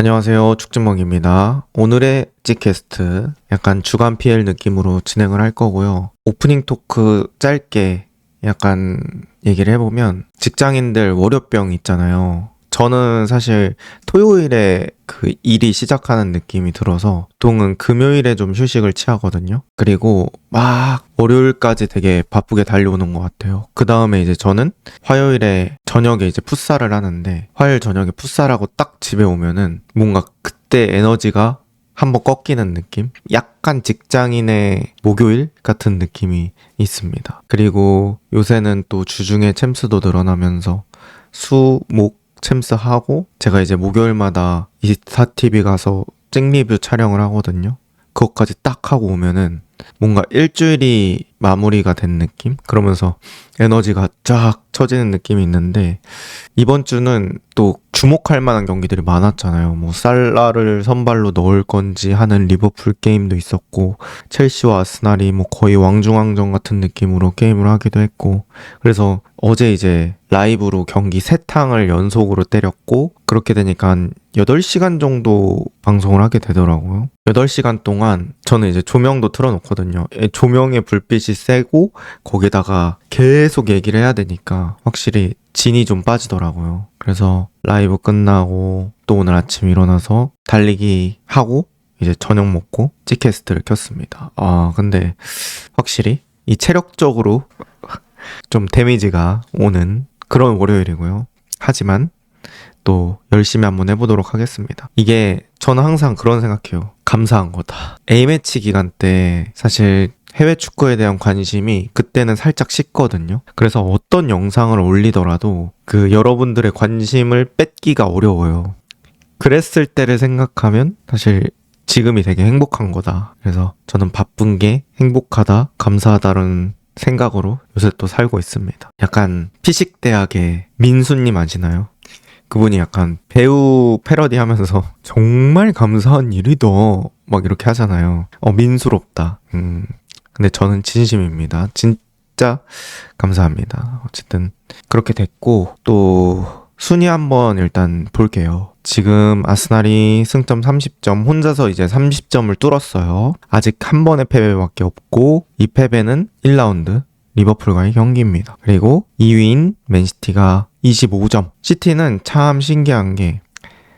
안녕하세요. 축진먹입니다. 오늘의 찌캐스트 약간 주간 PL 느낌으로 진행을 할 거고요. 오프닝 토크 짧게 약간 얘기를 해보면 직장인들 월요병 있잖아요. 저는 사실 토요일에 그 일이 시작하는 느낌이 들어서 보통은 금요일에 좀 휴식을 취하거든요. 그리고 막 월요일까지 되게 바쁘게 달려오는 것 같아요. 그 다음에 이제 저는 화요일에 저녁에 이제 풋살을 하는데 화요일 저녁에 풋살하고 딱 집에 오면은 뭔가 그때 에너지가 한번 꺾이는 느낌? 약간 직장인의 목요일 같은 느낌이 있습니다. 그리고 요새는 또 주중에 챔스도 늘어나면서 수, 목, 챔스 하고 제가 이제 목요일마다 이스타TV 가서 찡리뷰 촬영을 하거든요. 그것까지 딱 하고 오면은 뭔가 일주일이 마무리가 된 느낌? 그러면서 에너지가 쫙 처지는 느낌이 있는데 이번 주는 또 주목할 만한 경기들이 많았잖아요. 뭐 살라를 선발로 넣을 건지 하는 리버풀 게임도 있었고 첼시와 아스날이 뭐 거의 왕중왕전 같은 느낌으로 게임을 하기도 했고 그래서 어제 이제 라이브로 경기 3탕을 연속으로 때렸고 그렇게 되니까 한 8시간 정도 방송을 하게 되더라고요. 8시간 동안 저는 이제 조명도 틀어놓거든요. 조명의 불빛이 세고 거기다가 계속 얘기를 해야 되니까 확실히 진이 좀 빠지더라고요. 그래서 라이브 끝나고 또 오늘 아침 일어나서 달리기 하고 이제 저녁 먹고 찌캐스트를 켰습니다. 근데 확실히 이 체력적으로 좀 데미지가 오는 그런 월요일이고요. 하지만 또 열심히 한번 해보도록 하겠습니다. 이게 저는 항상 그런 생각해요. 감사한 거다. A매치 기간 때 사실 해외 축구에 대한 관심이 그때는 살짝 식거든요. 그래서 어떤 영상을 올리더라도 그 여러분들의 관심을 뺏기가 어려워요. 그랬을 때를 생각하면 사실 지금이 되게 행복한 거다. 그래서 저는 바쁜 게 행복하다, 감사하다는 생각으로 요새 또 살고 있습니다. 약간 피식대학의 민수님 아시나요? 그분이 약간 배우 패러디 하면서 정말 감사한 일이다 막 이렇게 하잖아요. 민수롭다. 근데 저는 진심입니다. 진짜 감사합니다. 어쨌든 그렇게 됐고 또 순위 한번 일단 볼게요. 지금 아스날이 승점 30점, 혼자서 이제 30점을 뚫었어요. 아직 한 번의 패배밖에 없고 이 패배는 1라운드 리버풀과의 경기입니다. 그리고 2위인 맨시티가 25점. 시티는 참 신기한 게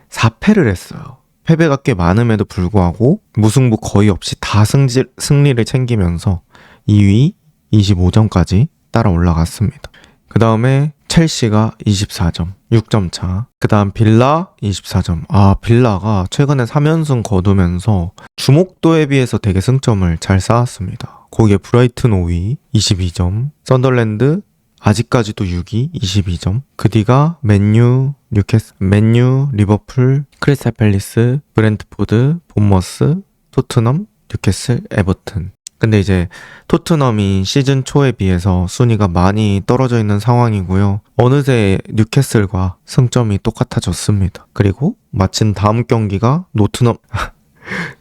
4패를 했어요. 패배가 꽤 많음에도 불구하고 무승부 거의 없이 다 승리를 챙기면서 2위 25점까지 따라 올라갔습니다. 그 다음에 첼시가 24점, 6점 차. 그 다음 빌라 24점. 빌라가 최근에 3연승 거두면서 주목도에 비해서 되게 승점을 잘 쌓았습니다. 거기에 브라이튼 5위 22점, 썬더랜드 아직까지도 6위 22점. 그 뒤가 맨유, 리버풀, 크리스탈 팰리스, 브렌트포드, 본머스, 토트넘, 뉴캐슬, 에버튼. 근데 이제 토트넘이 시즌 초에 비해서 순위가 많이 떨어져 있는 상황이고요. 어느새 뉴캐슬과 승점이 똑같아졌습니다. 그리고 마침 다음 경기가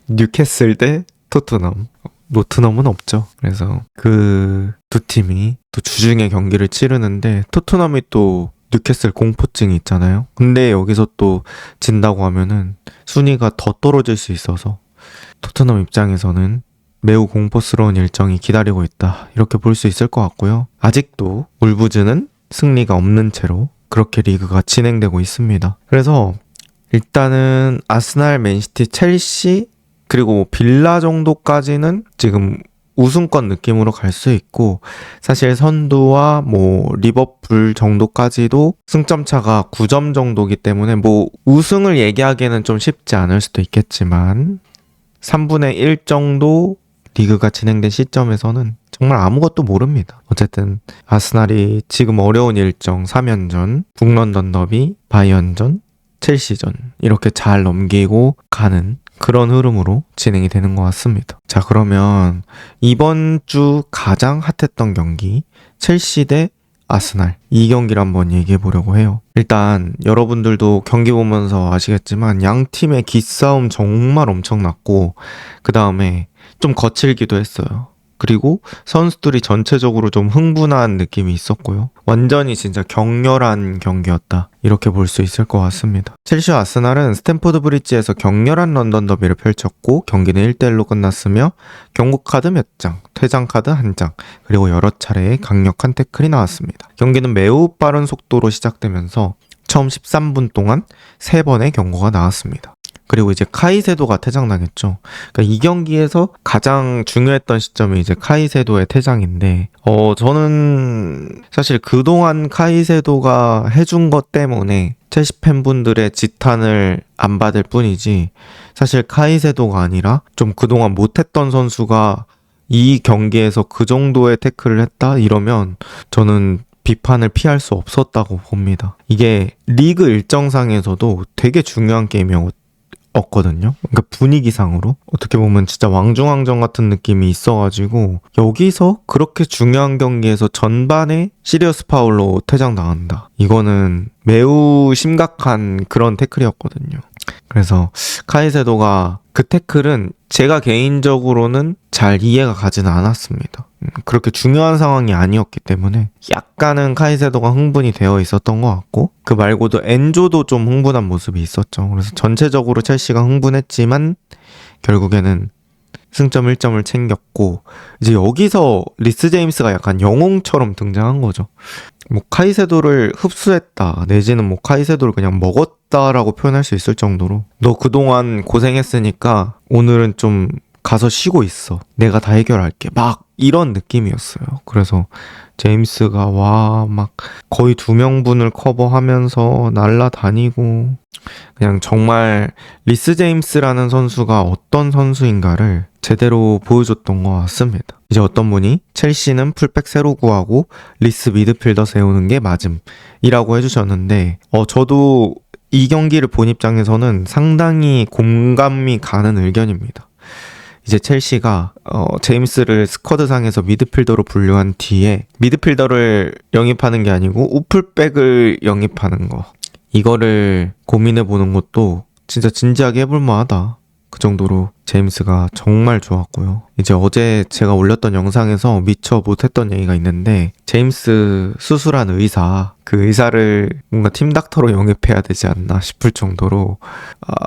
뉴캐슬 대 토트넘. 노트넘은 없죠. 그래서 그 두 팀이 또 주중에 경기를 치르는데 토트넘이 또 뉴캐슬 공포증이 있잖아요. 근데 여기서 또 진다고 하면은 순위가 더 떨어질 수 있어서 토트넘 입장에서는 매우 공포스러운 일정이 기다리고 있다. 이렇게 볼 수 있을 것 같고요. 아직도 울브즈는 승리가 없는 채로 그렇게 리그가 진행되고 있습니다. 그래서 일단은 아스날, 맨시티, 첼시 그리고 빌라 정도까지는 지금 우승권 느낌으로 갈 수 있고 사실 선두와 뭐 리버풀 정도까지도 승점 차가 9점 정도기 때문에 뭐 우승을 얘기하기에는 좀 쉽지 않을 수도 있겠지만 3분의 1 정도 리그가 진행된 시점에서는 정말 아무것도 모릅니다. 어쨌든 아스날이 지금 어려운 일정 3연전, 북런던 더비, 바이언전, 첼시전 이렇게 잘 넘기고 가는 그런 흐름으로 진행이 되는 것 같습니다. 자, 그러면 이번 주 가장 핫했던 경기 첼시 대 아스날 이 경기를 한번 얘기해 보려고 해요. 일단 여러분들도 경기 보면서 아시겠지만 양 팀의 기싸움 정말 엄청났고 그 다음에 좀 거칠기도 했어요. 그리고 선수들이 전체적으로 좀 흥분한 느낌이 있었고요. 완전히 진짜 격렬한 경기였다. 이렇게 볼 수 있을 것 같습니다. 첼시와 아스날은 스탠포드 브리지에서 격렬한 런던 더비를 펼쳤고 경기는 1대1로 끝났으며 경고 카드 몇 장, 퇴장 카드 한 장, 그리고 여러 차례의 강력한 태클이 나왔습니다. 경기는 매우 빠른 속도로 시작되면서 처음 13분 동안 3번의 경고가 나왔습니다. 그리고 이제 카이세도가 퇴장당했죠. 그러니까 이 경기에서 가장 중요했던 시점이 이제 카이세도의 퇴장인데, 저는 사실 그동안 카이세도가 해준 것 때문에 첼시 팬분들의 지탄을 안 받을 뿐이지, 사실 카이세도가 아니라 좀 그동안 못했던 선수가 이 경기에서 그 정도의 태클을 했다? 이러면 저는 비판을 피할 수 없었다고 봅니다. 이게 리그 일정상에서도 되게 중요한 게임이었거든요. 그러니까 분위기상으로 어떻게 보면 진짜 왕중왕전 같은 느낌이 있어가지고 여기서 그렇게 중요한 경기에서 전반에 시리어스 파울로 퇴장당한다. 이거는 매우 심각한 그런 태클이었거든요. 그래서 카이세도가 그 태클은 제가 개인적으로는 잘 이해가 가지는 않았습니다. 그렇게 중요한 상황이 아니었기 때문에 약간은 카이세도가 흥분이 되어 있었던 것 같고, 그 말고도 엔조도 좀 흥분한 모습이 있었죠. 그래서 전체적으로 첼시가 흥분했지만 결국에는 승점 1점을 챙겼고, 이제 여기서 리스 제임스가 약간 영웅처럼 등장한 거죠. 뭐 카이세도를 흡수했다 내지는 뭐 카이세도를 그냥 먹었다라고 표현할 수 있을 정도로, 너 그동안 고생했으니까 오늘은 좀 가서 쉬고 있어, 내가 다 해결할게, 막 이런 느낌이었어요. 그래서 제임스가 막 거의 2명분을 커버하면서 날라다니고, 그냥 정말 리스 제임스라는 선수가 어떤 선수인가를 제대로 보여줬던 것 같습니다. 이제 어떤 분이 첼시는 풀백 새로 구하고 리스 미드필더 세우는 게 맞음이라고 해주셨는데, 저도 이 경기를 본 입장에서는 상당히 공감이 가는 의견입니다. 이제 첼시가 제임스를 스쿼드상에서 미드필더로 분류한 뒤에 미드필더를 영입하는 게 아니고 우풀백을 영입하는 거, 이거를 고민해보는 것도 진짜 진지하게 해볼 만하다. 그 정도로 제임스가 정말 좋았고요. 이제 어제 제가 올렸던 영상에서 미처 못했던 얘기가 있는데, 제임스 수술한 의사, 그 의사를 뭔가 팀닥터로 영입해야 되지 않나 싶을 정도로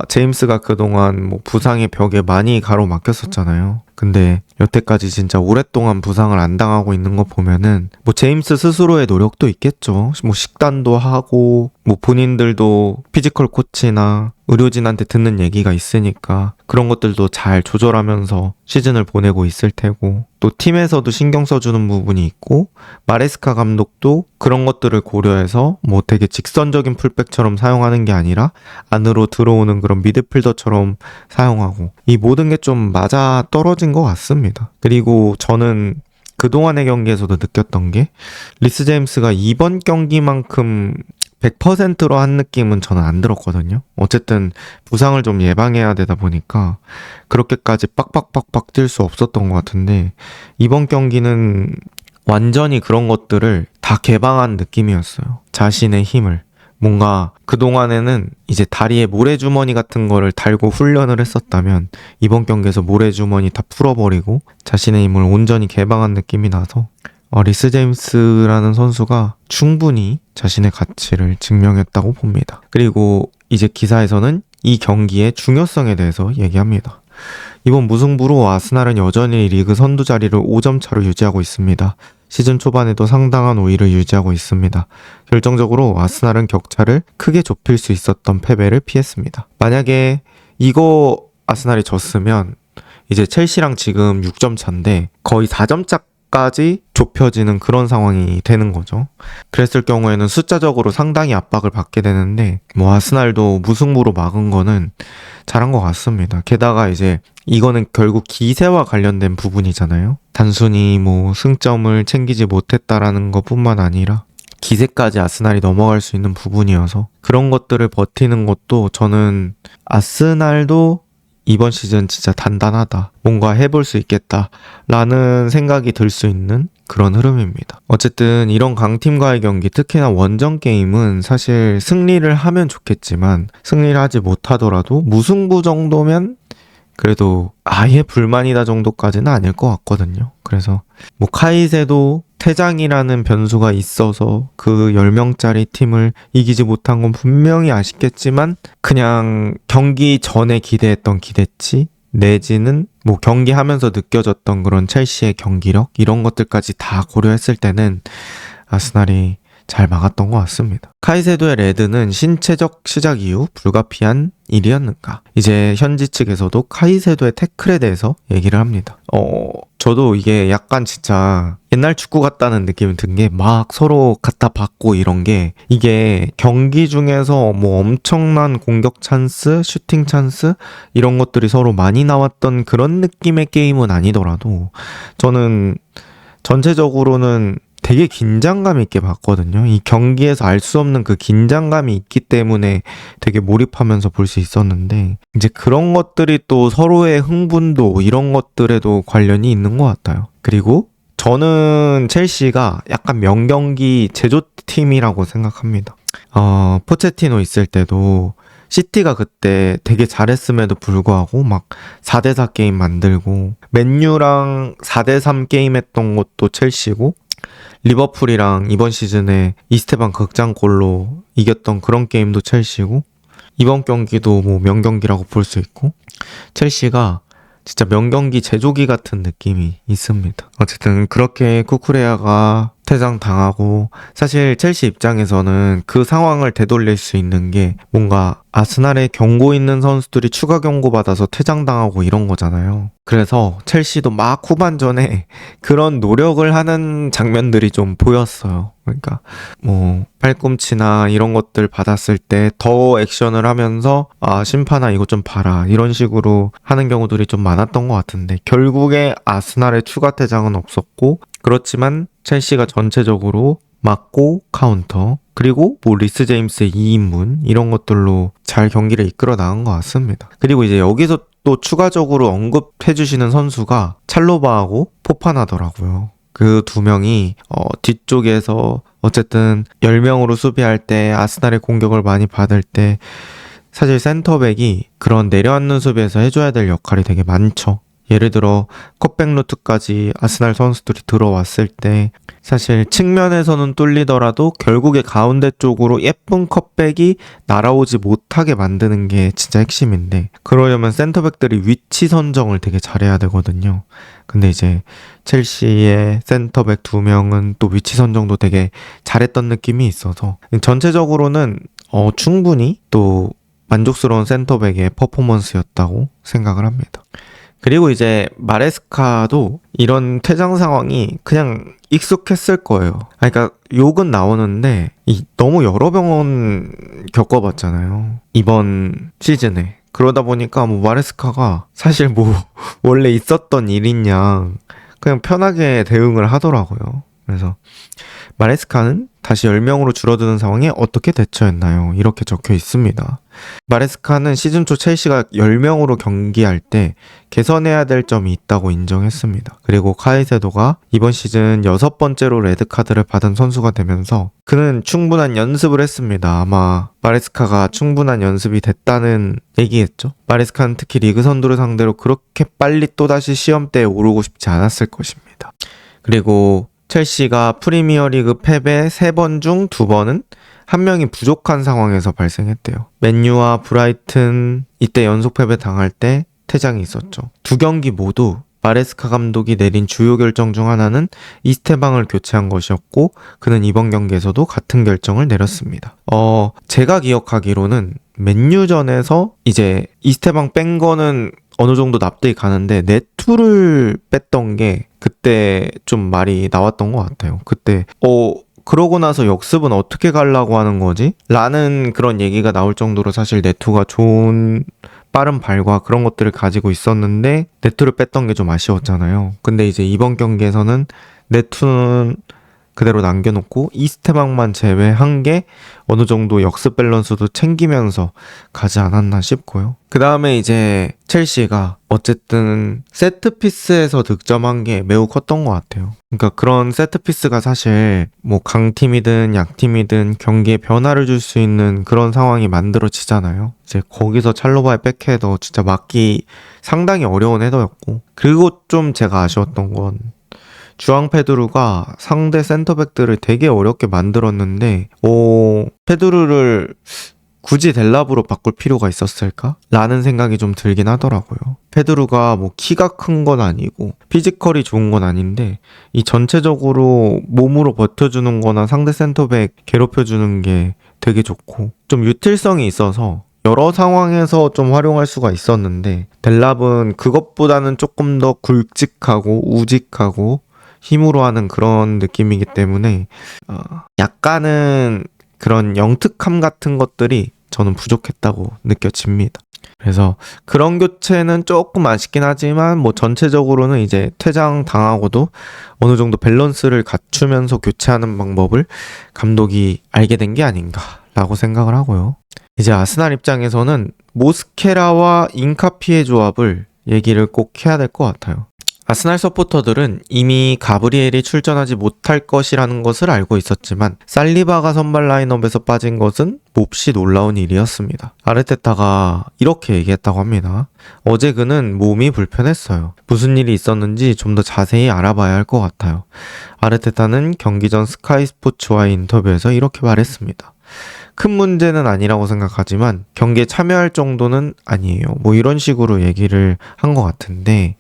제임스가 그동안 뭐 부상의 벽에 많이 가로막혔었잖아요. 근데 여태까지 진짜 오랫동안 부상을 안 당하고 있는 거 보면은 뭐 제임스 스스로의 노력도 있겠죠. 뭐 식단도 하고 뭐 본인들도 피지컬 코치나 의료진한테 듣는 얘기가 있으니까 그런 것들도 잘 조절하면서 시즌을 보내고 있을 테고, 또 팀에서도 신경 써주는 부분이 있고, 마레스카 감독도 그런 것들을 고려해서 뭐 되게 직선적인 풀백처럼 사용하는 게 아니라 안으로 들어오는 그런 미드필더처럼 사용하고, 이 모든 게 좀 맞아 떨어진 것 같습니다. 그리고 저는 그동안의 경기에서도 느꼈던 게, 리스 제임스가 이번 경기만큼 100%로 한 느낌은 저는 안 들었거든요. 어쨌든 부상을 좀 예방해야 되다 보니까 그렇게까지 빡빡빡빡 뛸 수 없었던 것 같은데, 이번 경기는 완전히 그런 것들을 다 개방한 느낌이었어요. 자신의 힘을. 뭔가 그동안에는 이제 다리에 모래주머니 같은 거를 달고 훈련을 했었다면 이번 경기에서 모래주머니 다 풀어버리고 자신의 힘을 온전히 개방한 느낌이 나서 리스 제임스라는 선수가 충분히 자신의 가치를 증명했다고 봅니다. 그리고 이제 기사에서는 이 경기의 중요성에 대해서 얘기합니다. 이번 무승부로 아스날은 여전히 리그 선두 자리를 5점 차로 유지하고 있습니다. 시즌 초반에도 상당한 우위를 유지하고 있습니다. 결정적으로 아스날은 격차를 크게 좁힐 수 있었던 패배를 피했습니다. 만약에 이거 아스날이 졌으면 이제 첼시랑 지금 6점 차인데 거의 4점 차까지 좁혀지는 그런 상황이 되는 거죠. 그랬을 경우에는 숫자적으로 상당히 압박을 받게 되는데, 뭐 아스날도 무승부로 막은 거는 잘한 것 같습니다. 게다가 이제 이거는 결국 기세와 관련된 부분이잖아요. 단순히 뭐 승점을 챙기지 못했다라는 것뿐만 아니라 기세까지 아스날이 넘어갈 수 있는 부분이어서 그런 것들을 버티는 것도, 저는 아스날도 이번 시즌 진짜 단단하다, 뭔가 해볼 수 있겠다라는 생각이 들 수 있는 그런 흐름입니다. 어쨌든 이런 강팀과의 경기, 특히나 원정 게임은 사실 승리를 하면 좋겠지만 승리를 하지 못하더라도 무승부 정도면 그래도 아예 불만이다 정도까지는 아닐 것 같거든요. 그래서 뭐 카이세도 퇴장이라는 변수가 있어서 그 10명짜리 팀을 이기지 못한 건 분명히 아쉽겠지만 그냥 경기 전에 기대했던 기대치 내지는 뭐 경기하면서 느껴졌던 그런 첼시의 경기력 이런 것들까지 다 고려했을 때는 아스날이 잘 막았던 것 같습니다. 카이세도의 레드는 신체적 시작 이후 불가피한 일이었는가? 이제 현지 측에서도 카이세도의 태클에 대해서 얘기를 합니다. 저도 이게 약간 진짜 옛날 축구 같다는 느낌이 든 게 막 서로 갖다 받고 이런 게 이게 경기 중에서 뭐 엄청난 공격 찬스, 슈팅 찬스 이런 것들이 서로 많이 나왔던 그런 느낌의 게임은 아니더라도 저는 전체적으로는 되게 긴장감 있게 봤거든요. 이 경기에서 알 수 없는 그 긴장감이 있기 때문에 되게 몰입하면서 볼 수 있었는데 이제 그런 것들이 또 서로의 흥분도 이런 것들에도 관련이 있는 것 같아요. 그리고 저는 첼시가 약간 명경기 제조팀이라고 생각합니다. 포체티노 있을 때도 시티가 그때 되게 잘했음에도 불구하고 막 4대4 게임 만들고 맨유랑 4대3 게임 했던 것도 첼시고 리버풀이랑 이번 시즌에 이스테반 극장골로 이겼던 그런 게임도 첼시고 이번 경기도 뭐 명경기라고 볼 수 있고 첼시가 진짜 명경기 제조기 같은 느낌이 있습니다. 어쨌든 그렇게 쿠쿠레아가 퇴장당하고 사실 첼시 입장에서는 그 상황을 되돌릴 수 있는 게 뭔가 아스날에 경고 있는 선수들이 추가 경고 받아서 퇴장당하고 이런 거잖아요. 그래서 첼시도 막 후반전에 그런 노력을 하는 장면들이 좀 보였어요. 그러니까 뭐 팔꿈치나 이런 것들 받았을 때 더 액션을 하면서 심판아 이거 좀 봐라 이런 식으로 하는 경우들이 좀 많았던 것 같은데 결국에 아스날의 추가 퇴장은 없었고 그렇지만 첼시가 전체적으로 맞고 카운터 그리고 뭐 리스 제임스의 2인문 이런 것들로 잘 경기를 이끌어 나간 것 같습니다. 그리고 이제 여기서 또 추가적으로 언급해 주시는 선수가 찰로바하고 포파나더라고요. 그 두 명이 뒤쪽에서 어쨌든 10명으로 수비할 때 아스날의 공격을 많이 받을 때 사실 센터백이 그런 내려앉는 수비에서 해줘야 될 역할이 되게 많죠. 예를 들어 컷백 루트까지 아스날 선수들이 들어왔을 때 사실 측면에서는 뚫리더라도 결국에 가운데 쪽으로 예쁜 컷백이 날아오지 못하게 만드는 게 진짜 핵심인데 그러려면 센터백들이 위치 선정을 되게 잘해야 되거든요. 근데 이제 첼시의 센터백 2명은 또 위치 선정도 되게 잘했던 느낌이 있어서 전체적으로는 충분히 또 만족스러운 센터백의 퍼포먼스였다고 생각을 합니다. 그리고 이제 마레스카도 이런 퇴장 상황이 그냥 익숙했을 거예요. 그러니까 욕은 나오는데 너무 여러 병원 겪어봤잖아요. 이번 시즌에. 그러다 보니까 뭐 마레스카가 사실 뭐 원래 있었던 일인 양 그냥 편하게 대응을 하더라고요. 그래서 마레스카는 다시 10명으로 줄어드는 상황에 어떻게 대처했나요? 이렇게 적혀 있습니다. 마레스카는 시즌 초 첼시가 10명으로 경기할 때 개선해야 될 점이 있다고 인정했습니다. 그리고 카이세도가 이번 시즌 6번째로 레드카드를 받은 선수가 되면서 그는 충분한 연습을 했습니다. 아마 마레스카가 충분한 연습이 됐다는 얘기겠죠. 마레스카는 특히 리그 선두를 상대로 그렇게 빨리 또다시 시험대에 오르고 싶지 않았을 것입니다. 그리고 첼시가 프리미어리그 패배 3번 중 2번은 한 명이 부족한 상황에서 발생했대요. 맨유와 브라이튼 이때 연속 패배 당할 때 퇴장이 있었죠. 두 경기 모두 마레스카 감독이 내린 주요 결정 중 하나는 이스테방을 교체한 것이었고 그는 이번 경기에서도 같은 결정을 내렸습니다. 제가 기억하기로는 맨유전에서 이제 이스테방 뺀 거는 어느 정도 납득이 가는데 네투를 뺐던 게 그때 좀 말이 나왔던 것 같아요. 그때 그러고 나서 역습은 어떻게 가려고 하는 거지? 라는 그런 얘기가 나올 정도로 사실 네투가 좋은 빠른 발과 그런 것들을 가지고 있었는데 네투를 뺐던 게 좀 아쉬웠잖아요. 근데 이제 이번 경기에서는 네투는 그대로 남겨놓고 이스테방만 제외한 게 어느 정도 역습 밸런스도 챙기면서 가지 않았나 싶고요. 그 다음에 이제 첼시가 어쨌든 세트피스에서 득점한 게 매우 컸던 것 같아요. 그러니까 그런 세트피스가 사실 뭐 강팀이든 약팀이든 경기에 변화를 줄 수 있는 그런 상황이 만들어지잖아요. 이제 거기서 찰로바의 백헤더 진짜 막기 상당히 어려운 헤더였고, 그리고 좀 제가 아쉬웠던 건 주앙 페드루가 상대 센터백들을 되게 어렵게 만들었는데 페드루를 굳이 델랍으로 바꿀 필요가 있었을까? 라는 생각이 좀 들긴 하더라고요. 페드루가 뭐 키가 큰 건 아니고 피지컬이 좋은 건 아닌데 이 전체적으로 몸으로 버텨주는 거나 상대 센터백 괴롭혀주는 게 되게 좋고 좀 유틸성이 있어서 여러 상황에서 좀 활용할 수가 있었는데, 델랍은 그것보다는 조금 더 굵직하고 우직하고 힘으로 하는 그런 느낌이기 때문에 약간은 그런 영특함 같은 것들이 저는 부족했다고 느껴집니다. 그래서 그런 교체는 조금 아쉽긴 하지만 뭐 전체적으로는 이제 퇴장 당하고도 어느 정도 밸런스를 갖추면서 교체하는 방법을 감독이 알게 된 게 아닌가라고 생각을 하고요. 이제 아스날 입장에서는 모스케라와 인카피의 조합을 얘기를 꼭 해야 될 것 같아요. 아스날 서포터들은 이미 가브리엘이 출전하지 못할 것이라는 것을 알고 있었지만 살리바가 선발 라인업에서 빠진 것은 몹시 놀라운 일이었습니다. 아르테타가 이렇게 얘기했다고 합니다. 어제 그는 몸이 불편했어요. 무슨 일이 있었는지 좀 더 자세히 알아봐야 할 것 같아요. 아르테타는 경기 전 스카이 스포츠와의 인터뷰에서 이렇게 말했습니다. 큰 문제는 아니라고 생각하지만 경기에 참여할 정도는 아니에요. 뭐 이런 식으로 얘기를 한 것 같은데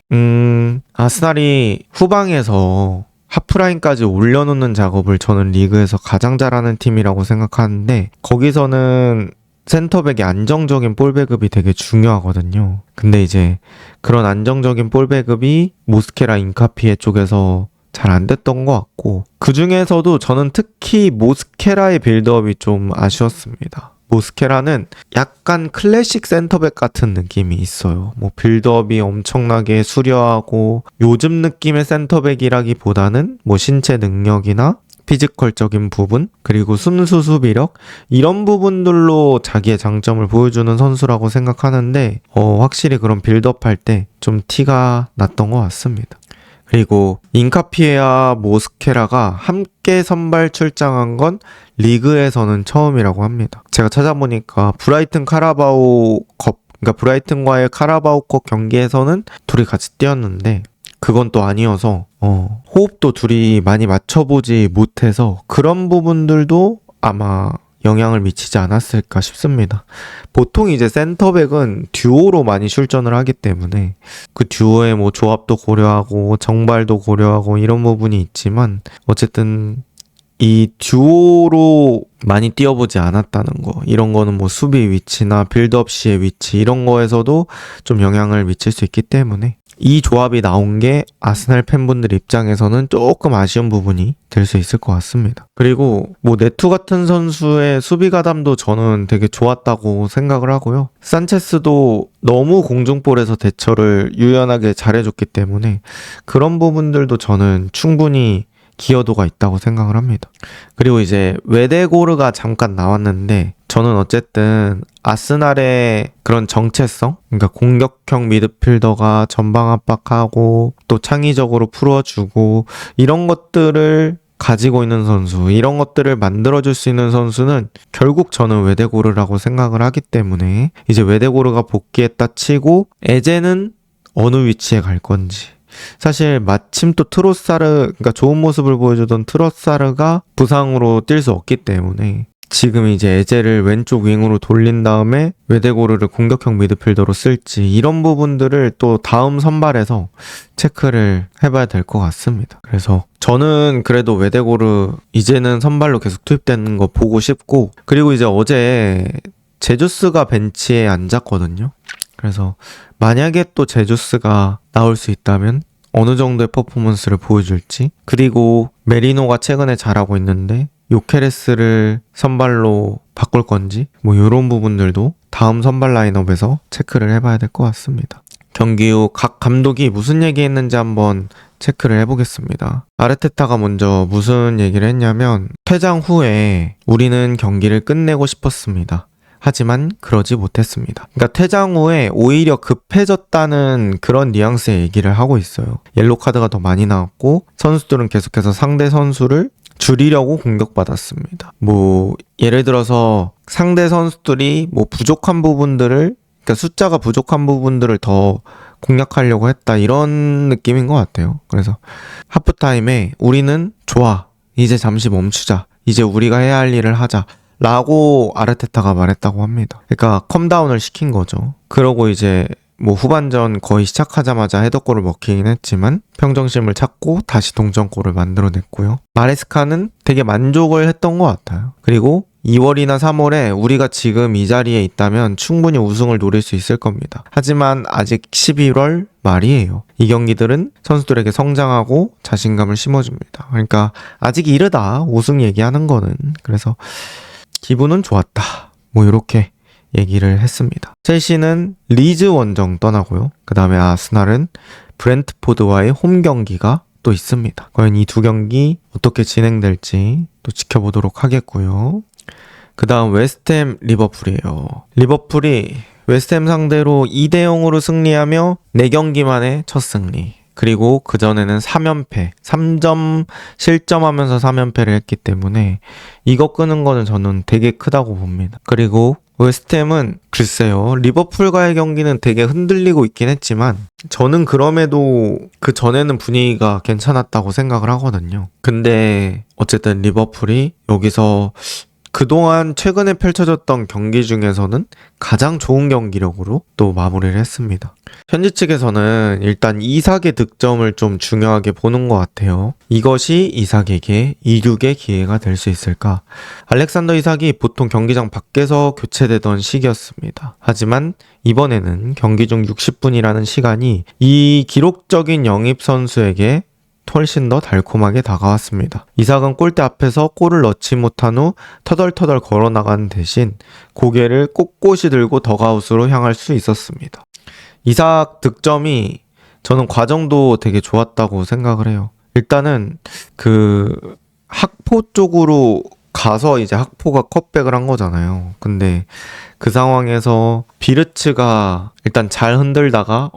아스날이 후방에서 하프라인까지 올려놓는 작업을 저는 리그에서 가장 잘하는 팀이라고 생각하는데, 거기서는 센터백의 안정적인 볼 배급이 되게 중요하거든요. 근데 이제 그런 안정적인 볼 배급이 모스케라 인카피에 쪽에서 잘 안 됐던 것 같고, 그 중에서도 저는 특히 모스케라의 빌드업이 좀 아쉬웠습니다. 모스케라는 약간 클래식 센터백 같은 느낌이 있어요. 뭐 빌드업이 엄청나게 수려하고 요즘 느낌의 센터백이라기보다는 뭐 신체 능력이나 피지컬적인 부분, 그리고 순수 수비력, 이런 부분들로 자기의 장점을 보여주는 선수라고 생각하는데 확실히 그런 빌드업 할 때 좀 티가 났던 것 같습니다. 그리고 인카피에와 모스케라가 함께 선발 출장한 건 리그에서는 처음이라고 합니다. 제가 찾아보니까 브라이튼 카라바오컵, 그러니까 브라이튼과의 카라바오컵 경기에서는 둘이 같이 뛰었는데 그건 또 아니어서 호흡도 둘이 많이 맞춰보지 못해서 그런 부분들도 아마 영향을 미치지 않았을까 싶습니다. 보통 이제 센터백은 듀오로 많이 출전을 하기 때문에 그 듀오의 뭐 조합도 고려하고 정발도 고려하고 이런 부분이 있지만, 어쨌든 이 듀오로 많이 뛰어보지 않았다는 거, 이런 거는 뭐 수비 위치나 빌드업 시의 위치 이런 거에서도 좀 영향을 미칠 수 있기 때문에 이 조합이 나온 게 아스날 팬분들 입장에서는 조금 아쉬운 부분이 될 수 있을 것 같습니다. 그리고 뭐 네투 같은 선수의 수비 가담도 저는 되게 좋았다고 생각을 하고요. 산체스도 너무 공중볼에서 대처를 유연하게 잘해줬기 때문에 그런 부분들도 저는 충분히 기여도가 있다고 생각을 합니다. 그리고 이제 웨데고르가 잠깐 나왔는데 저는 어쨌든 아스날의 그런 정체성, 그러니까 공격형 미드필더가 전방 압박하고 또 창의적으로 풀어주고 이런 것들을 가지고 있는 선수, 이런 것들을 만들어줄 수 있는 선수는 결국 저는 웨데고르라고 생각을 하기 때문에 이제 웨데고르가 복귀했다 치고 에제는 어느 위치에 갈 건지, 사실 마침 또 트로사르, 그러니까 좋은 모습을 보여주던 트로사르가 부상으로 뛸 수 없기 때문에 지금 이제 에제를 왼쪽 윙으로 돌린 다음에 웨데고르를 공격형 미드필더로 쓸지, 이런 부분들을 또 다음 선발에서 체크를 해봐야 될 것 같습니다. 그래서 저는 그래도 웨데고르 이제는 선발로 계속 투입되는 거 보고 싶고, 그리고 이제 어제 제주스가 벤치에 앉았거든요. 그래서 만약에 또 제주스가 나올 수 있다면 어느 정도의 퍼포먼스를 보여줄지, 그리고 메리노가 최근에 잘하고 있는데 요케레스를 선발로 바꿀 건지, 뭐 이런 부분들도 다음 선발 라인업에서 체크를 해봐야 될 것 같습니다. 경기 후 각 감독이 무슨 얘기했는지 한번 체크를 해보겠습니다. 아르테타가 먼저 무슨 얘기를 했냐면, 퇴장 후에 우리는 경기를 끝내고 싶었습니다. 하지만 그러지 못했습니다. 그러니까 퇴장 후에 오히려 급해졌다는 그런 뉘앙스의 얘기를 하고 있어요. 옐로 카드가 더 많이 나왔고 선수들은 계속해서 상대 선수를 줄이려고 공격받았습니다. 뭐 예를 들어서 상대 선수들이 뭐 부족한 부분들을, 그러니까 숫자가 부족한 부분들을 더 공략하려고 했다, 이런 느낌인 것 같아요. 그래서 하프타임에 우리는 좋아, 이제 잠시 멈추자, 이제 우리가 해야 할 일을 하자 라고 아르테타가 말했다고 합니다. 그러니까 컴다운을 시킨 거죠. 그러고 이제 뭐 후반전 거의 시작하자마자 헤더골을 먹히긴 했지만 평정심을 찾고 다시 동점골을 만들어냈고요. 마레스카는 되게 만족을 했던 것 같아요. 그리고 2월이나 3월에 우리가 지금 이 자리에 있다면 충분히 우승을 노릴 수 있을 겁니다. 하지만 아직 11월 말이에요. 이 경기들은 선수들에게 성장하고 자신감을 심어줍니다. 그러니까 아직 이르다, 우승 얘기하는 거는. 그래서 기분은 좋았다, 뭐 이렇게 얘기를 했습니다. 첼시는 리즈 원정 떠나고요. 그 다음에 아스날은 브렌트포드와의 홈 경기가 또 있습니다. 과연 이 두 경기 어떻게 진행될지 또 지켜보도록 하겠고요. 그 다음 웨스트햄 리버풀이에요. 리버풀이 웨스트햄 상대로 2대0으로 승리하며 4경기 만에 첫 승리. 그리고 그전에는 3연패, 3점 실점하면서 3연패를 했기 때문에 이거 끄는 거는 저는 되게 크다고 봅니다. 그리고 웨스트햄은 글쎄요, 리버풀과의 경기는 되게 흔들리고 있긴 했지만 저는 그럼에도 그 전에는 분위기가 괜찮았다고 생각을 하거든요. 근데 어쨌든 리버풀이 여기서 그동안 최근에 펼쳐졌던 경기 중에서는 가장 좋은 경기력으로 또 마무리를 했습니다. 현지 측에서는 일단 이삭의 득점을 좀 중요하게 보는 것 같아요. 이것이 이삭에게 이륙의 기회가 될 수 있을까? 알렉산더 이삭이 보통 경기장 밖에서 교체되던 시기였습니다. 하지만 이번에는 경기 중 60분이라는 시간이 이 기록적인 영입 선수에게 훨씬 더 달콤하게 다가왔습니다. 이삭은 골대 앞에서 골을 넣지 못한 후 터덜터덜 걸어나가는 대신 고개를 꼿꼿이 들고 덕아웃으로 향할 수 있었습니다. 이삭 득점이 저는 과정도 되게 좋았다고 생각을 해요. 일단은 그 학포 쪽으로 가서 이제 학포가 컷백을 한 거잖아요. 근데 그 상황에서 비르츠가 일단 잘 흔들다가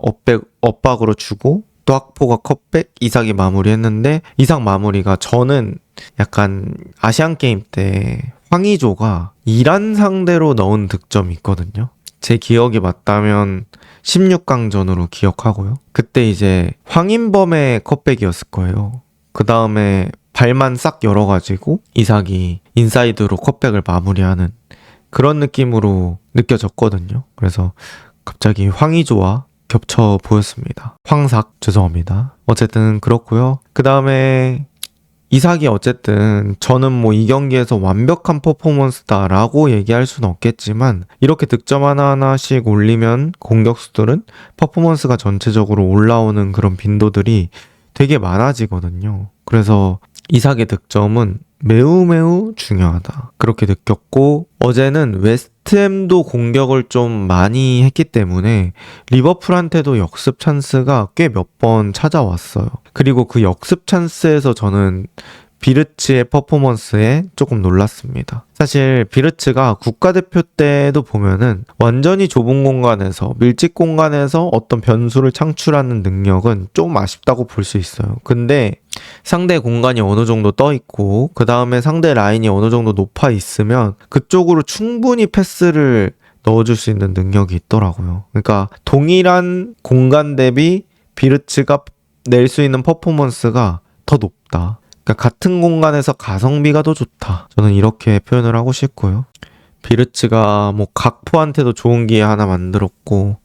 엇박으로 주고 또 학포가 컷백, 이삭이 마무리했는데 이삭 마무리가 저는 약간 아시안게임 때 황의조가 이란 상대로 넣은 득점이 있거든요. 제 기억이 맞다면 16강전으로 기억하고요. 그때 이제 황인범의 컷백이었을 거예요. 그 다음에 발만 싹 열어가지고 이삭이 인사이드로 컷백을 마무리하는 그런 느낌으로 느껴졌거든요. 그래서 갑자기 황의조와 겹쳐 보였습니다. 황삭, 죄송합니다. 어쨌든 그렇고요. 그 다음에 이삭이 어쨌든 저는 뭐 이 경기에서 완벽한 퍼포먼스다라고 얘기할 수는 없겠지만 이렇게 득점 하나하나씩 올리면 공격수들은 퍼포먼스가 전체적으로 올라오는 그런 빈도들이 되게 많아지거든요. 그래서 이삭의 득점은 매우 중요하다, 그렇게 느꼈고, 어제는 웨스트햄도 공격을 좀 많이 했기 때문에 리버풀한테도 역습 찬스가 꽤 몇 번 찾아왔어요. 그리고 그 역습 찬스에서 저는 비르츠의 퍼포먼스에 조금 놀랐습니다. 사실 비르츠가 국가대표 때도 보면은 완전히 좁은 공간에서, 밀집 공간에서 어떤 변수를 창출하는 능력은 좀 아쉽다고 볼 수 있어요. 근데 상대 공간이 어느 정도 떠 있고 그 다음에 상대 라인이 어느 정도 높아 있으면 그쪽으로 충분히 패스를 넣어줄 수 있는 능력이 있더라고요. 그러니까 동일한 공간 대비 비르츠가 낼 수 있는 퍼포먼스가 더 높다. 그러니까 같은 공간에서 가성비가 더 좋다. 저는 이렇게 표현을 하고 싶고요. 비르츠가 뭐 각포한테도 좋은 기회 하나 만들었고,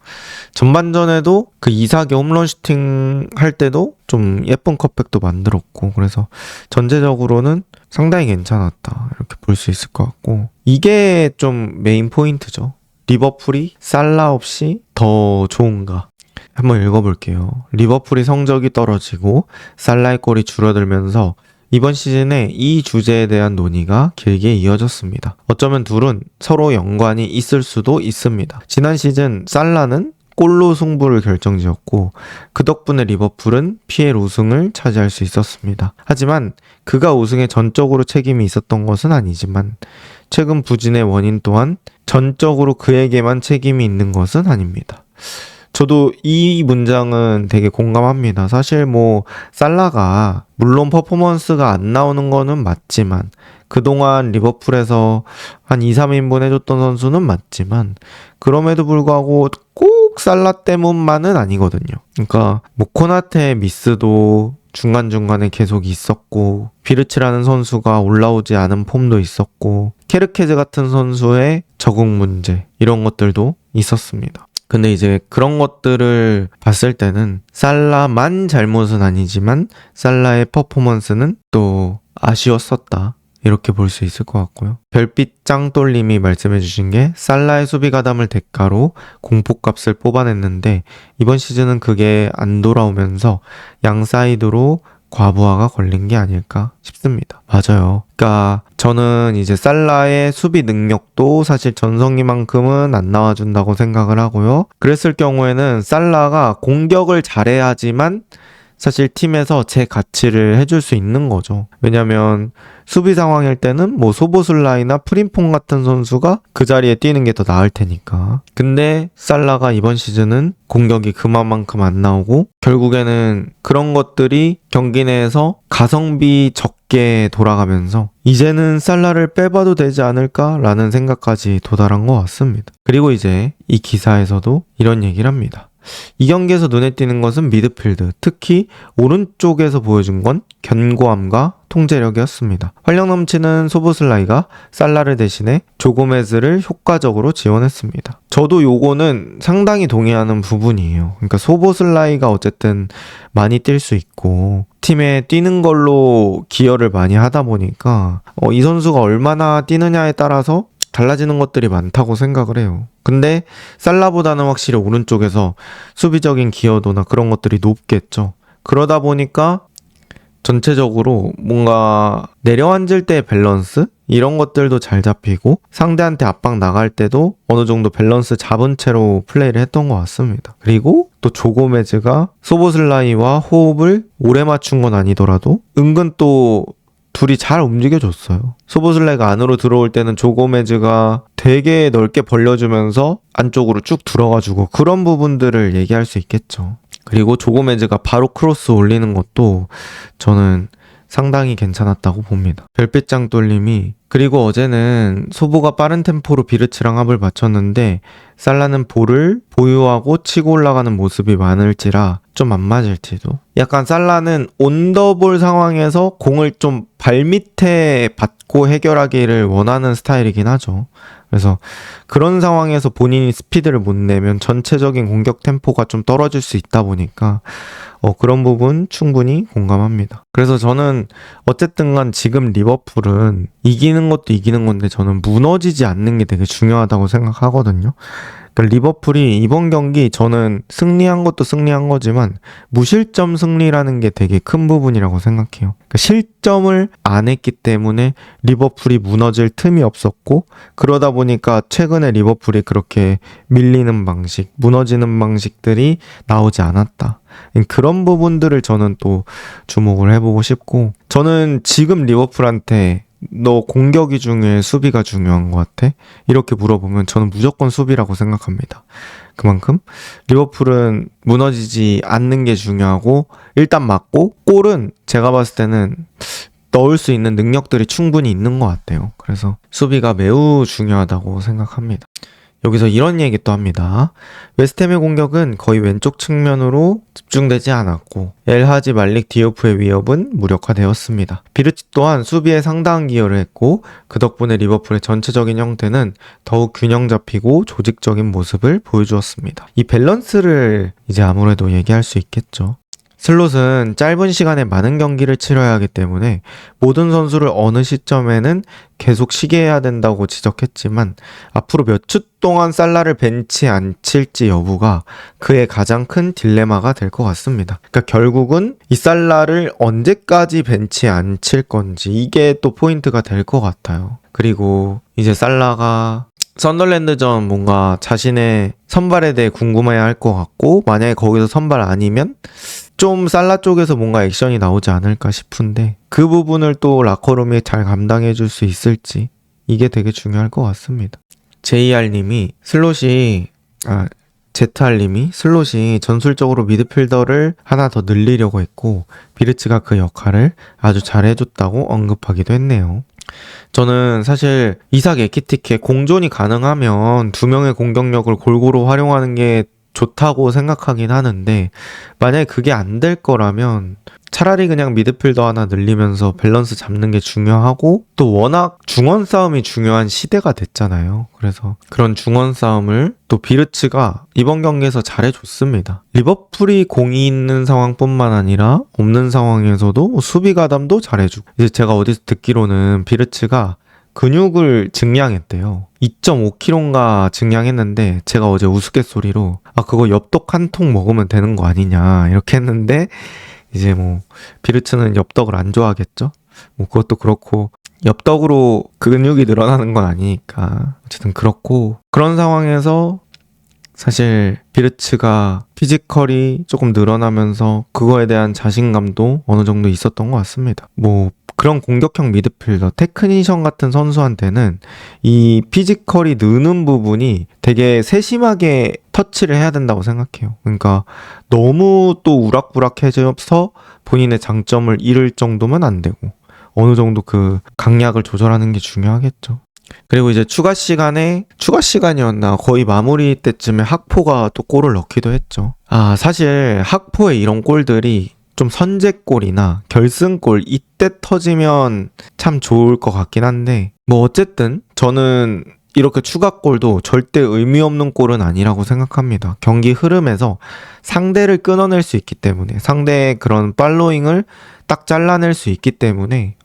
전반전에도 그 이삭이 홈런 슈팅 할 때도 좀 예쁜 컷백도 만들었고, 그래서 전체적으로는 상당히 괜찮았다, 이렇게 볼 수 있을 것 같고, 이게 좀 메인 포인트죠. 리버풀이 살라 없이 더 좋은가? 한번 읽어볼게요. 리버풀이 성적이 떨어지고 살라의 골이 줄어들면서 이번 시즌에 이 주제에 대한 논의가 길게 이어졌습니다. 어쩌면 둘은 서로 연관이 있을 수도 있습니다. 지난 시즌 살라는 골로 승부를 결정지었고 그 덕분에 리버풀은 PL 우승을 차지할 수 있었습니다. 하지만 그가 우승에 전적으로 책임이 있었던 것은 아니지만 최근 부진의 원인 또한 전적으로 그에게만 책임이 있는 것은 아닙니다. 저도 이 문장은 되게 공감합니다. 사실 살라가 물론 퍼포먼스가 안 나오는 거는 맞지만 그동안 리버풀에서 한 2, 3인분 해줬던 선수는 맞지만 그럼에도 불구하고 꼭 살라 때문만은 아니거든요. 그러니까 코나테의 미스도 중간중간에 계속 있었고 비르치라는 선수가 올라오지 않은 폼도 있었고 케르케즈 같은 선수의 적응 문제 이런 것들도 있었습니다. 근데 이제 그런 것들을 봤을 때는 살라만 잘못은 아니지만 살라의 퍼포먼스는 또 아쉬웠었다. 이렇게 볼 수 있을 것 같고요. 별빛 짱돌님이 말씀해 주신 게 살라의 수비 가담을 대가로 공포값을 뽑아냈는데 이번 시즌은 그게 안 돌아오면서 양 사이드로 과부하가 걸린 게 아닐까 싶습니다. 맞아요. 그러니까 저는 이제 살라의 수비 능력도 사실 전성기만큼은 안 나와준다고 생각을 하고요. 그랬을 경우에는 살라가 공격을 잘해야지만 사실 팀에서 제 가치를 해줄 수 있는 거죠. 왜냐면 수비 상황일 때는 소보슬라이나 프림퐁 같은 선수가 그 자리에 뛰는 게 더 나을 테니까. 근데 살라가 이번 시즌은 공격이 그만큼 안 나오고 결국에는 그런 것들이 경기 내에서 가성비 적게 돌아가면서 이제는 살라를 빼봐도 되지 않을까라는 생각까지 도달한 것 같습니다. 그리고 이제 이 기사에서도 이런 얘기를 합니다. 이 경기에서 눈에 띄는 것은 미드필드, 특히 오른쪽에서 보여준 건 견고함과 통제력이었습니다. 활력 넘치는 소보슬라이가 살라를 대신해 조고메즈를 효과적으로 지원했습니다. 저도 요거는 상당히 동의하는 부분이에요. 그러니까 소보슬라이가 어쨌든 많이 뛸 수 있고 팀에 뛰는 걸로 기여를 많이 하다 보니까 이 선수가 얼마나 뛰느냐에 따라서 달라지는 것들이 많다고 생각을 해요. 근데 살라보다는 확실히 오른쪽에서 수비적인 기여도나 그런 것들이 높겠죠. 그러다 보니까 전체적으로 뭔가 내려앉을 때의 밸런스? 이런 것들도 잘 잡히고 상대한테 압박 나갈 때도 어느 정도 밸런스 잡은 채로 플레이를 했던 것 같습니다. 그리고 또 조고메즈가 소보슬라이와 호흡을 오래 맞춘 건 아니더라도 은근 또 둘이 잘 움직여줬어요. 소보슬라이가 안으로 들어올 때는 조고메즈가 되게 넓게 벌려주면서 안쪽으로 쭉 들어가주고 그런 부분들을 얘기할 수 있겠죠. 그리고 조고메즈가 바로 크로스 올리는 것도 저는 상당히 괜찮았다고 봅니다. 별빛장 돌림이 그리고 어제는 소보가 빠른 템포로 비르치랑 합을 맞췄는데 살라는 볼을 보유하고 치고 올라가는 모습이 많을지라 좀 안 맞을지도. 약간 살라는 온더볼 상황에서 공을 좀 발밑에 받고 해결하기를 원하는 스타일이긴 하죠. 그래서 그런 상황에서 본인이 스피드를 못 내면 전체적인 공격 템포가 좀 떨어질 수 있다 보니까 그런 부분 충분히 공감합니다. 그래서 저는 어쨌든 간 지금 리버풀은 이기는 것도 이기는 건데 저는 무너지지 않는 게 되게 중요하다고 생각하거든요. 그러니까 리버풀이 이번 경기 저는 승리한 것도 승리한 거지만 무실점 승리라는 게 되게 큰 부분이라고 생각해요. 그러니까 실점을 안 했기 때문에 리버풀이 무너질 틈이 없었고 그러다 보니까 최근에 리버풀이 그렇게 밀리는 방식, 무너지는 방식들이 나오지 않았다. 그런 부분들을 저는 또 주목을 해보고 싶고 저는 지금 리버풀한테 너 공격이 중요해 수비가 중요한 것 같아? 이렇게 물어보면 저는 무조건 수비라고 생각합니다. 그만큼 리버풀은 무너지지 않는 게 중요하고 일단 맞고 골은 제가 봤을 때는 넣을 수 있는 능력들이 충분히 있는 것 같아요. 그래서 수비가 매우 중요하다고 생각합니다. 여기서 이런 얘기 또 합니다. 웨스트햄의 공격은 거의 왼쪽 측면으로 집중되지 않았고 엘하지 말릭 디오프의 위협은 무력화되었습니다. 비르치 또한 수비에 상당한 기여를 했고 그 덕분에 리버풀의 전체적인 형태는 더욱 균형 잡히고 조직적인 모습을 보여주었습니다. 이 밸런스를 이제 아무래도 얘기할 수 있겠죠. 슬롯은 짧은 시간에 많은 경기를 치러야 하기 때문에 모든 선수를 어느 시점에는 계속 쉬게 해야 된다고 지적했지만 앞으로 몇 주 동안 살라를 벤치 앉힐지 여부가 그의 가장 큰 딜레마가 될 것 같습니다. 그러니까 결국은 이 살라를 언제까지 벤치에 앉힐 건지 이게 또 포인트가 될 것 같아요. 그리고 이제 살라가 썬더랜드전 뭔가 자신의 선발에 대해 궁금해야 할 것 같고 만약에 거기서 선발 아니면 좀 살라 쪽에서 뭔가 액션이 나오지 않을까 싶은데 그 부분을 또 라커룸이 잘 감당해 줄 수 있을지 이게 되게 중요할 것 같습니다. JR님이 ZR님이 슬롯이 전술적으로 미드필더를 하나 더 늘리려고 했고 비르츠가 그 역할을 아주 잘해줬다고 언급하기도 했네요. 저는 사실 이삭 에키티케 공존이 가능하면 두 명의 공격력을 골고루 활용하는 게 좋다고 생각하긴 하는데 만약에 그게 안 될 거라면 차라리 그냥 미드필더 하나 늘리면서 밸런스 잡는 게 중요하고 또 워낙 중원 싸움이 중요한 시대가 됐잖아요. 그래서 그런 중원 싸움을 또 비르츠가 이번 경기에서 잘해줬습니다. 리버풀이 공이 있는 상황뿐만 아니라 없는 상황에서도 수비 가담도 잘해주고 이제 제가 어디서 듣기로는 비르츠가 근육을 증량했대요. 2.5kg인가 증량했는데 제가 어제 우스갯소리로 그거 엽떡 한 통 먹으면 되는 거 아니냐 이렇게 했는데 이제 비르츠는 엽떡을 안 좋아하겠죠? 그것도 그렇고 엽떡으로 근육이 늘어나는 건 아니니까 어쨌든 그렇고 그런 상황에서 사실 비르츠가 피지컬이 조금 늘어나면서 그거에 대한 자신감도 어느 정도 있었던 것 같습니다. 그런 공격형 미드필더, 테크니션 같은 선수한테는 이 피지컬이 느는 부분이 되게 세심하게 터치를 해야 된다고 생각해요. 그러니까 너무 또 우락부락해져서 본인의 장점을 잃을 정도면 안 되고 어느 정도 그 강약을 조절하는 게 중요하겠죠. 그리고 이제 추가 시간이었나 거의 마무리 때쯤에 학포가 또 골을 넣기도 했죠. 사실 학포의 이런 골들이 좀 선제골이나 결승골 이때 터지면 참 좋을 것 같긴 한데 어쨌든 저는 이렇게 추가골도 절대 의미 없는 골은 아니라고 생각합니다. 경기 흐름에서 상대를 끊어낼 수 있기 때문에 상대의 그런 팔로잉을 딱 잘라낼 수 있기 때문에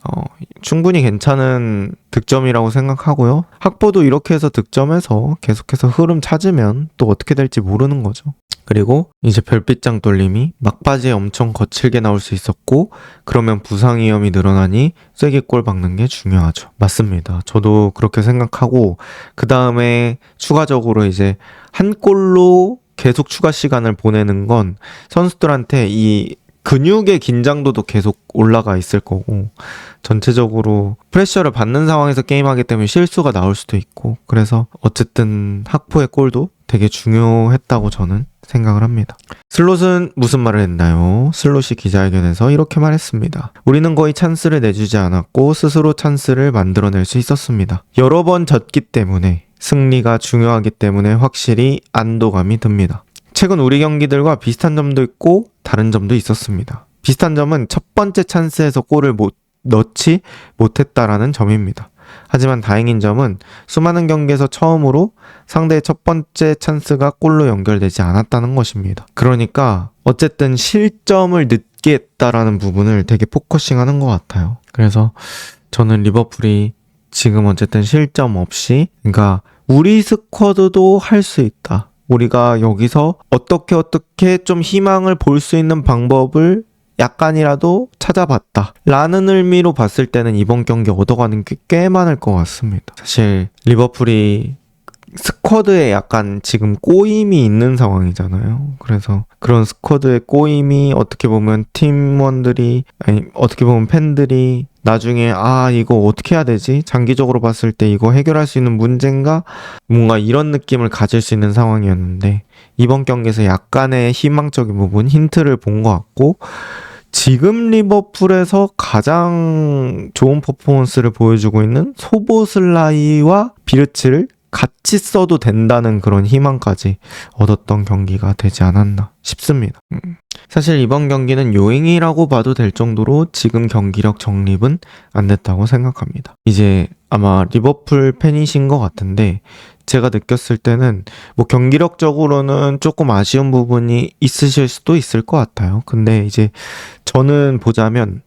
충분히 괜찮은 득점이라고 생각하고요. 학포도 이렇게 해서 득점해서 계속해서 흐름 찾으면 또 어떻게 될지 모르는 거죠. 그리고 이제 별빛장 돌림이 막바지에 엄청 거칠게 나올 수 있었고 그러면 부상 위험이 늘어나니 쐐기 골 박는 게 중요하죠. 맞습니다. 저도 그렇게 생각하고 그 다음에 추가적으로 이제 한 골로 계속 추가 시간을 보내는 건 선수들한테 이 근육의 긴장도도 계속 올라가 있을 거고 전체적으로 프레셔를 받는 상황에서 게임하기 때문에 실수가 나올 수도 있고 그래서 어쨌든 학포의 골도 되게 중요했다고 저는 생각을 합니다. 슬롯은 무슨 말을 했나요? 슬롯이 기자회견에서 이렇게 말했습니다. 우리는 거의 찬스를 내주지 않았고 스스로 찬스를 만들어낼 수 있었습니다. 여러 번 졌기 때문에 승리가 중요하기 때문에 확실히 안도감이 듭니다. 최근 우리 경기들과 비슷한 점도 있고 다른 점도 있었습니다. 비슷한 점은 첫 번째 찬스에서 골을 넣지 못했다라는 점입니다. 하지만 다행인 점은 수많은 경기에서 처음으로 상대의 첫 번째 찬스가 골로 연결되지 않았다는 것입니다. 그러니까 어쨌든 실점을 늦게 했다라는 부분을 되게 포커싱하는 것 같아요. 그래서 저는 리버풀이 지금 어쨌든 실점 없이 그러니까 우리 스쿼드도 할 수 있다. 우리가 여기서 어떻게 좀 희망을 볼 수 있는 방법을 약간이라도 찾아봤다 라는 의미로 봤을 때는 이번 경기 얻어가는 게 꽤 많을 것 같습니다. 사실 리버풀이 스쿼드에 약간 지금 꼬임이 있는 상황이잖아요. 그래서 그런 스쿼드의 꼬임이 어떻게 보면 팀원들이 어떻게 보면 팬들이 나중에 이거 어떻게 해야 되지? 장기적으로 봤을 때 이거 해결할 수 있는 문제인가? 뭔가 이런 느낌을 가질 수 있는 상황이었는데 이번 경기에서 약간의 희망적인 부분 힌트를 본 것 같고 지금 리버풀에서 가장 좋은 퍼포먼스를 보여주고 있는 소보슬라이와 비르츠를 같이 써도 된다는 그런 희망까지 얻었던 경기가 되지 않았나 싶습니다. 사실 이번 경기는 요행이라고 봐도 될 정도로 지금 경기력 정립은 안 됐다고 생각합니다. 이제 아마 리버풀 팬이신 것 같은데 제가 느꼈을 때는 경기력적으로는 조금 아쉬운 부분이 있으실 수도 있을 것 같아요. 근데 이제 저는 보자면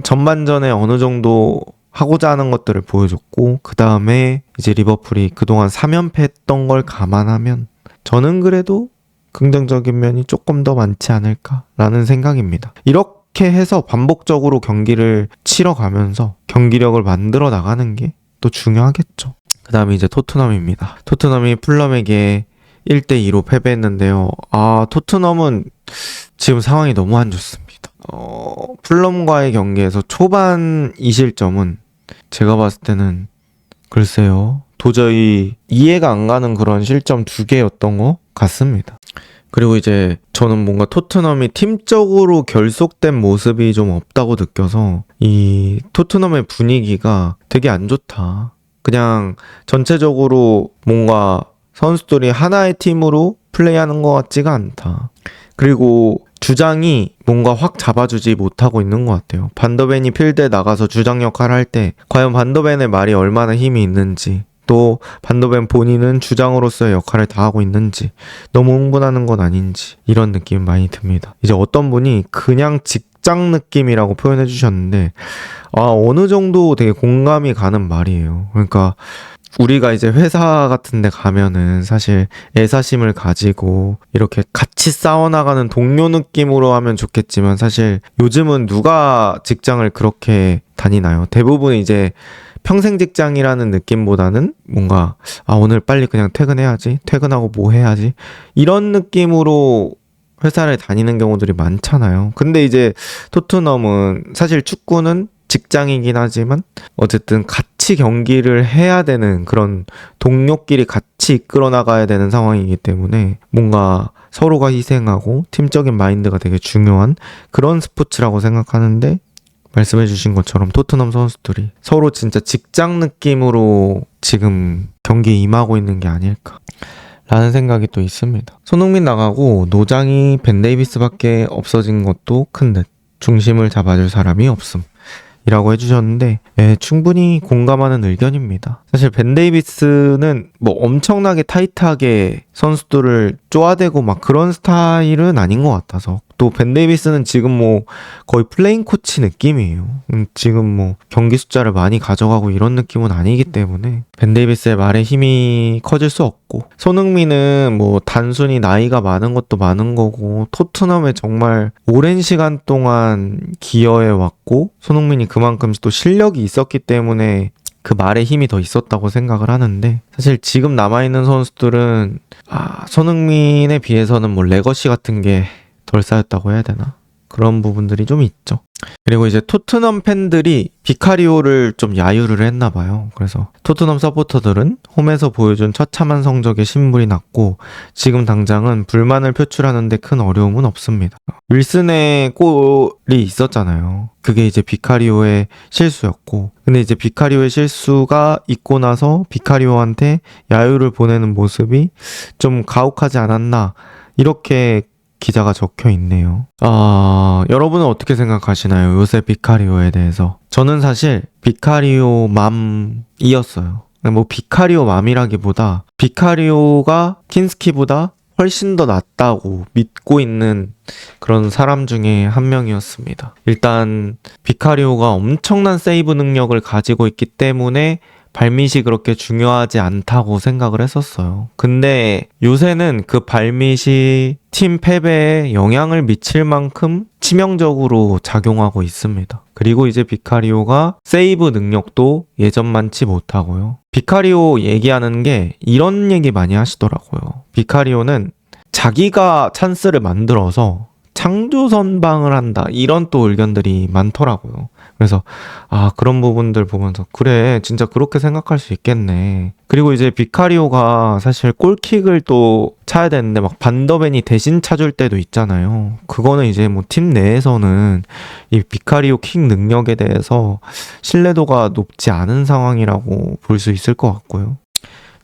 전반전에 어느 정도 하고자 하는 것들을 보여줬고 그 다음에 이제 리버풀이 그동안 3연패 했던 걸 감안하면 저는 그래도 긍정적인 면이 조금 더 많지 않을까라는 생각입니다. 이렇게 해서 반복적으로 경기를 치러가면서 경기력을 만들어 나가는 게 또 중요하겠죠. 그 다음에 이제 토트넘입니다. 토트넘이 풀럼에게 1대2로 패배했는데요. 토트넘은 지금 상황이 너무 안 좋습니다. 풀럼과의 경기에서 초반 이 실점은 제가 봤을 때는 글쎄요. 도저히 이해가 안 가는 그런 실점 2개였던 것 같습니다. 그리고 이제 저는 뭔가 토트넘이 팀적으로 결속된 모습이 좀 없다고 느껴서 이 토트넘의 분위기가 되게 안 좋다. 그냥 전체적으로 뭔가 선수들이 하나의 팀으로 플레이하는 것 같지가 않다. 그리고 주장이 뭔가 확 잡아주지 못하고 있는 것 같아요. 반더벤이 필드에 나가서 주장 역할을 할 때 과연 반더벤의 말이 얼마나 힘이 있는지, 또 반더벤 본인은 주장으로서의 역할을 다하고 있는지, 너무 흥분하는 건 아닌지, 이런 느낌이 많이 듭니다. 이제 어떤 분이 그냥 직장 느낌이라고 표현해 주셨는데 어느 정도 되게 공감이 가는 말이에요. 그러니까 우리가 이제 회사 같은 데 가면은 사실 애사심을 가지고 이렇게 같이 싸워나가는 동료 느낌으로 하면 좋겠지만, 사실 요즘은 누가 직장을 그렇게 다니나요? 대부분 이제 평생 직장이라는 느낌보다는 뭔가 오늘 빨리 그냥 퇴근해야지, 퇴근하고 뭐 해야지, 이런 느낌으로 회사를 다니는 경우들이 많잖아요. 근데 이제 토트넘은 사실 축구는 직장이긴 하지만 어쨌든 같이 경기를 해야 되는 그런 동료끼리 같이 이끌어 나가야 되는 상황이기 때문에 뭔가 서로가 희생하고 팀적인 마인드가 되게 중요한 그런 스포츠라고 생각하는데, 말씀해 주신 것처럼 토트넘 선수들이 서로 진짜 직장 느낌으로 지금 경기에 임하고 있는 게 아닐까 라는 생각이 또 있습니다. 손흥민 나가고 노장이 벤 데이비스밖에 없어진 것도 큰 듯. 중심을 잡아줄 사람이 없음 이라고 해주셨는데, 충분히 공감하는 의견입니다. 사실 벤 데이비스는 뭐 엄청나게 타이트하게 선수들을 쪼아대고 막 그런 스타일은 아닌 것 같아서, 또 벤 데이비스는 지금 뭐 거의 플레잉 코치 느낌이에요. 지금 뭐 경기 숫자를 많이 가져가고 이런 느낌은 아니기 때문에 벤 데이비스의 말에 힘이 커질 수 없고, 손흥민은 뭐 단순히 나이가 많은 것도 많은 거고 토트넘에 정말 오랜 시간 동안 기여해 왔고, 손흥민이 그만큼 또 실력이 있었기 때문에 그 말에 힘이 더 있었다고 생각을 하는데, 사실 지금 남아있는 선수들은 손흥민에 비해서는 뭐 레거시 같은 게 덜 쌓였다고 해야 되나? 그런 부분들이 좀 있죠. 그리고 이제 토트넘 팬들이 비카리오를 좀 야유를 했나 봐요. 그래서 토트넘 서포터들은 홈에서 보여준 처참한 성적에 신물이 났고 지금 당장은 불만을 표출하는데 큰 어려움은 없습니다. 윌슨의 골이 있었잖아요. 그게 이제 비카리오의 실수였고, 근데 이제 비카리오의 실수가 있고 나서 비카리오한테 야유를 보내는 모습이 좀 가혹하지 않았나, 이렇게 기자가 적혀 있네요. 여러분은 어떻게 생각하시나요? 요새 비카리오에 대해서. 저는 사실 비카리오 맘이었어요. 뭐 비카리오 맘이라기보다 비카리오가 킨스키보다 훨씬 더 낫다고 믿고 있는 그런 사람 중에 한 명이었습니다. 일단 비카리오가 엄청난 세이브 능력을 가지고 있기 때문에 발밑이 그렇게 중요하지 않다고 생각을 했었어요. 근데 요새는 그 발밑이 팀 패배에 영향을 미칠 만큼 치명적으로 작용하고 있습니다. 그리고 이제 비카리오가 세이브 능력도 예전만치 못하고요. 비카리오 얘기하는 게 이런 얘기 많이 하시더라고요. 비카리오는 자기가 찬스를 만들어서 창조 선방을 한다, 이런 또 의견들이 많더라고요. 그래서 그런 부분들 보면서 그래, 진짜 그렇게 생각할 수 있겠네. 그리고 이제 비카리오가 사실 골킥을 또 차야 되는데 막 반더벤이 대신 차줄 때도 있잖아요. 그거는 이제 뭐 팀 내에서는 이 비카리오 킥 능력에 대해서 신뢰도가 높지 않은 상황이라고 볼 수 있을 것 같고요.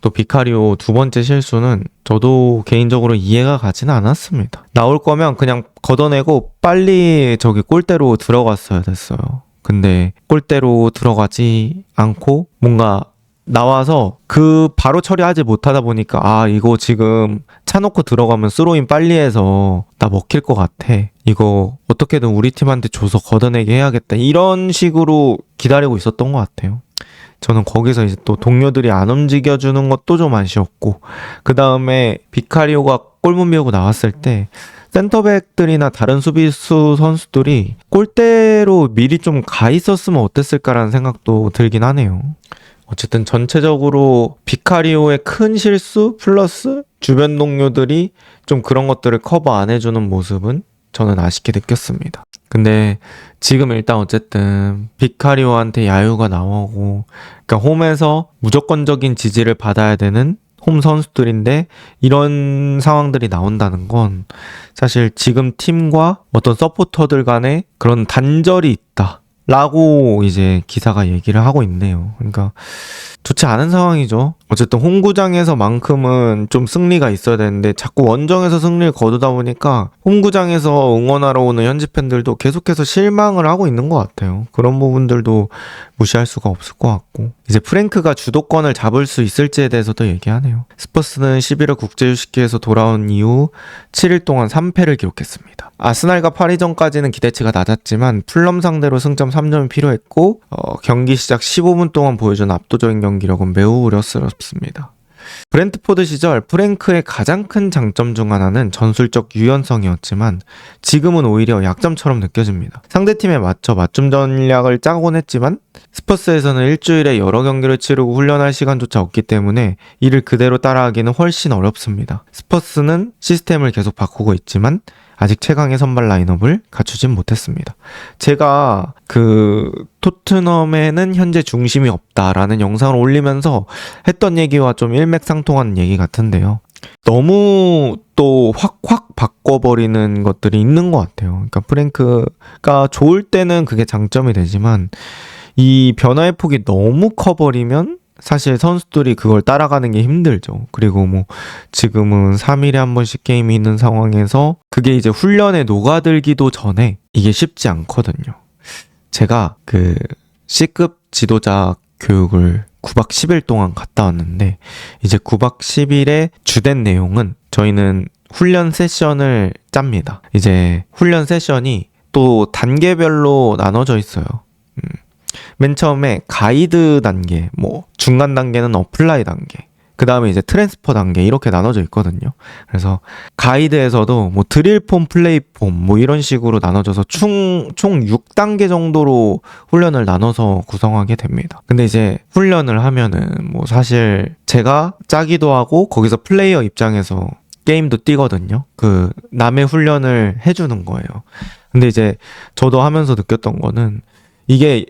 또 비카리오 두 번째 실수는 저도 개인적으로 이해가 가지는 않았습니다. 나올 거면 그냥 걷어내고 빨리 저기 골대로 들어갔어야 됐어요. 근데 골대로 들어가지 않고 뭔가 나와서 그 바로 처리하지 못하다 보니까 이거 지금 차놓고 들어가면 스로인 빨리 해서 나 먹힐 것 같아, 이거 어떻게든 우리 팀한테 줘서 걷어내게 해야겠다, 이런 식으로 기다리고 있었던 것 같아요. 저는 거기서 이제 또 동료들이 안 움직여주는 것도 좀 아쉬웠고, 그 다음에 비카리오가 골문 비우고 나왔을 때 센터백들이나 다른 수비수 선수들이 골대로 미리 좀 가 있었으면 어땠을까라는 생각도 들긴 하네요. 어쨌든 전체적으로 비카리오의 큰 실수 플러스 주변 동료들이 좀 그런 것들을 커버 안 해주는 모습은 저는 아쉽게 느꼈습니다. 근데 지금 일단 어쨌든 비카리오한테 야유가 나오고, 그러니까 홈에서 무조건적인 지지를 받아야 되는 홈 선수들인데 이런 상황들이 나온다는 건 사실 지금 팀과 어떤 서포터들 간에 그런 단절이 있다 라고 이제 기사가 얘기를 하고 있네요. 그러니까 좋지 않은 상황이죠. 어쨌든 홈구장에서만큼은 좀 승리가 있어야 되는데 자꾸 원정에서 승리를 거두다 보니까 홈구장에서 응원하러 오는 현지 팬들도 계속해서 실망을 하고 있는 것 같아요. 그런 부분들도 무시할 수가 없을 것 같고, 이제 프랭크가 주도권을 잡을 수 있을지에 대해서도 얘기하네요. 스퍼스는 11월 국제유식기에서 돌아온 이후 7일 동안 3패를 기록했습니다. 아스날과 파리전까지는 기대치가 낮았지만 풀럼 상대로 승점 3점이 필요했고, 경기 시작 15분 동안 보여준 압도적인 경기력은 매우 우려스럽습니다. 브렌트포드 시절 프랭크의 가장 큰 장점 중 하나는 전술적 유연성이었지만 지금은 오히려 약점처럼 느껴집니다. 상대팀에 맞춰 맞춤 전략을 짜곤 했지만 스퍼스에서는 일주일에 여러 경기를 치르고 훈련할 시간조차 없기 때문에 이를 그대로 따라하기는 훨씬 어렵습니다. 스퍼스는 시스템을 계속 바꾸고 있지만 아직 최강의 선발 라인업을 갖추진 못했습니다. 제가 토트넘에는 현재 중심이 없다라는 영상을 올리면서 했던 얘기와 좀 일맥상통하는 얘기 같은데요. 너무 또 확 바꿔버리는 것들이 있는 것 같아요. 그러니까 프랭크가 좋을 때는 그게 장점이 되지만 이 변화의 폭이 너무 커버리면 사실 선수들이 그걸 따라가는 게 힘들죠. 그리고 뭐 지금은 3일에 한 번씩 게임이 있는 상황에서 그게 이제 훈련에 녹아들기도 전에 이게 쉽지 않거든요. 제가 C급 지도자 교육을 9박 10일 동안 갔다 왔는데 이제 9박 10일의 주된 내용은 저희는 훈련 세션을 짭니다. 이제 훈련 세션이 또 단계별로 나눠져 있어요. 맨 처음에 가이드 단계, 뭐 중간 단계는 어플라이 단계, 그 다음에 이제 트랜스퍼 단계 이렇게 나눠져 있거든요. 그래서 가이드에서도 뭐 드릴폼, 플레이폼 뭐 이런 식으로 나눠져서 총 6단계 정도로 훈련을 나눠서 구성하게 됩니다. 근데 이제 훈련을 하면은 뭐 사실 제가 짜기도 하고 거기서 플레이어 입장에서 게임도 뛰거든요. 남의 훈련을 해주는 거예요. 근데 이제 저도 하면서 느꼈던 거는 이게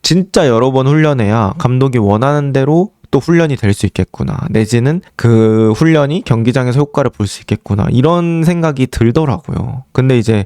진짜 여러 번 훈련해야 감독이 원하는 대로 또 훈련이 될 수 있겠구나. 내지는 그 훈련이 경기장에서 효과를 볼 수 있겠구나. 이런 생각이 들더라고요. 근데 이제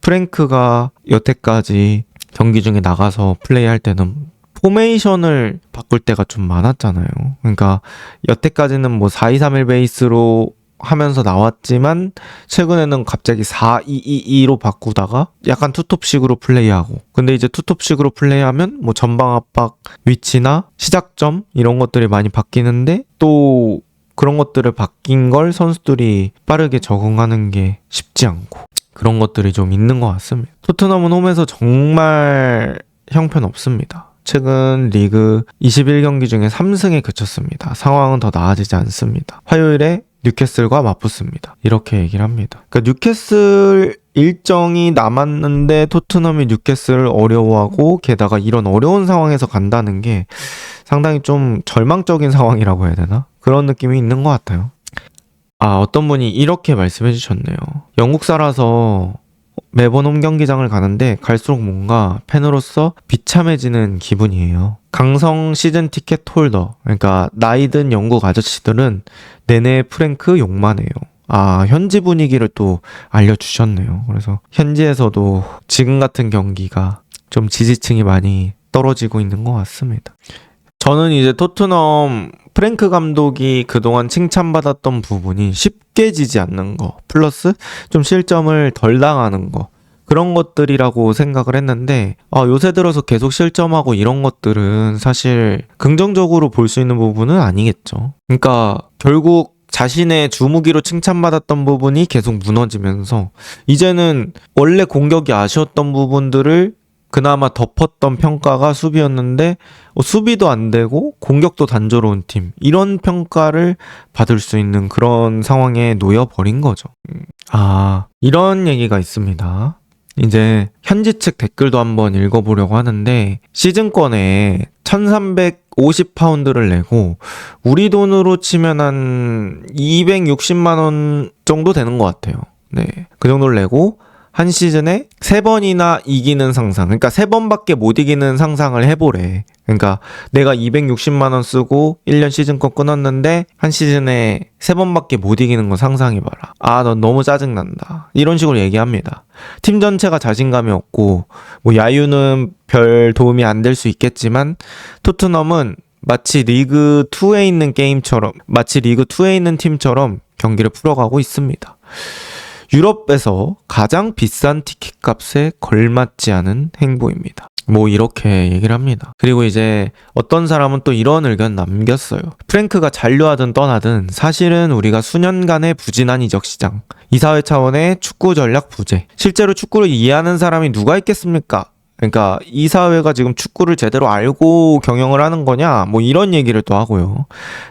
프랭크가 여태까지 경기 중에 나가서 플레이할 때는 포메이션을 바꿀 때가 좀 많았잖아요. 그러니까 여태까지는 뭐 4-2-3-1 베이스로 하면서 나왔지만 최근에는 갑자기 4-2-2-2로 바꾸다가 약간 투톱식으로 플레이하고, 근데 이제 투톱식으로 플레이하면 뭐 전방 압박 위치나 시작점 이런 것들이 많이 바뀌는데 또 그런 것들을 바뀐 걸 선수들이 빠르게 적응하는 게 쉽지 않고 그런 것들이 좀 있는 것 같습니다. 토트넘은 홈에서 정말 형편없습니다. 최근 리그 21경기 중에 3승에 그쳤습니다. 상황은 더 나아지지 않습니다. 화요일에 뉴캐슬과 맞붙습니다. 이렇게 얘기를 합니다. 그러니까 뉴캐슬 일정이 남았는데 토트넘이 뉴캐슬을 어려워하고 게다가 이런 어려운 상황에서 간다는 게 상당히 좀 절망적인 상황이라고 해야 되나? 그런 느낌이 있는 것 같아요. 어떤 분이 이렇게 말씀해 주셨네요. 영국사라서 매번 홈경기장을 가는데 갈수록 뭔가 팬으로서 비참해지는 기분이에요. 강성 시즌 티켓 홀더, 그러니까 나이 든 영국 아저씨들은 내내 프랭크 욕만 해요. 현지 분위기를 또 알려주셨네요. 그래서 현지에서도 지금 같은 경기가 좀 지지층이 많이 떨어지고 있는 것 같습니다. 저는 이제 토트넘 프랭크 감독이 그동안 칭찬받았던 부분이 쉽게 지지 않는 거 플러스 좀 실점을 덜 당하는 거, 그런 것들이라고 생각을 했는데 요새 들어서 계속 실점하고 이런 것들은 사실 긍정적으로 볼 수 있는 부분은 아니겠죠. 그러니까 결국 자신의 주무기로 칭찬받았던 부분이 계속 무너지면서 이제는 원래 공격이 아쉬웠던 부분들을 그나마 덮었던 평가가 수비였는데 수비도 안 되고 공격도 단조로운 팀, 이런 평가를 받을 수 있는 그런 상황에 놓여버린 거죠. 이런 얘기가 있습니다. 이제 현지 측 댓글도 한번 읽어보려고 하는데 시즌권에 1350파운드를 내고 우리 돈으로 치면 한 260만 원 정도 되는 것 같아요. 네, 그 정도를 내고 한 시즌에 3번이나 이기는 상상, 그러니까 3번밖에 못 이기는 상상을 해보래. 그러니까 내가 260만 원 쓰고 1년 시즌권 끊었는데 한 시즌에 3번밖에 못 이기는 거 상상해봐라. 아, 넌 너무 짜증난다. 이런 식으로 얘기합니다. 팀 전체가 자신감이 없고 뭐 야유는 별 도움이 안 될 수 있겠지만 토트넘은 마치 리그 2에 있는 게임처럼, 마치 리그 2에 있는 팀처럼 경기를 풀어가고 있습니다. 유럽에서 가장 비싼 티켓 값에 걸맞지 않은 행보입니다. 뭐 이렇게 얘기를 합니다. 그리고 이제 어떤 사람은 또 이런 의견 남겼어요. 프랭크가 잔류하든 떠나든 사실은 우리가 수년간의 부진한 이적 시장, 이사회 차원의 축구 전략 부재, 실제로 축구를 이해하는 사람이 누가 있겠습니까? 그러니까 이사회가 지금 축구를 제대로 알고 경영을 하는 거냐, 뭐 이런 얘기를 또 하고요.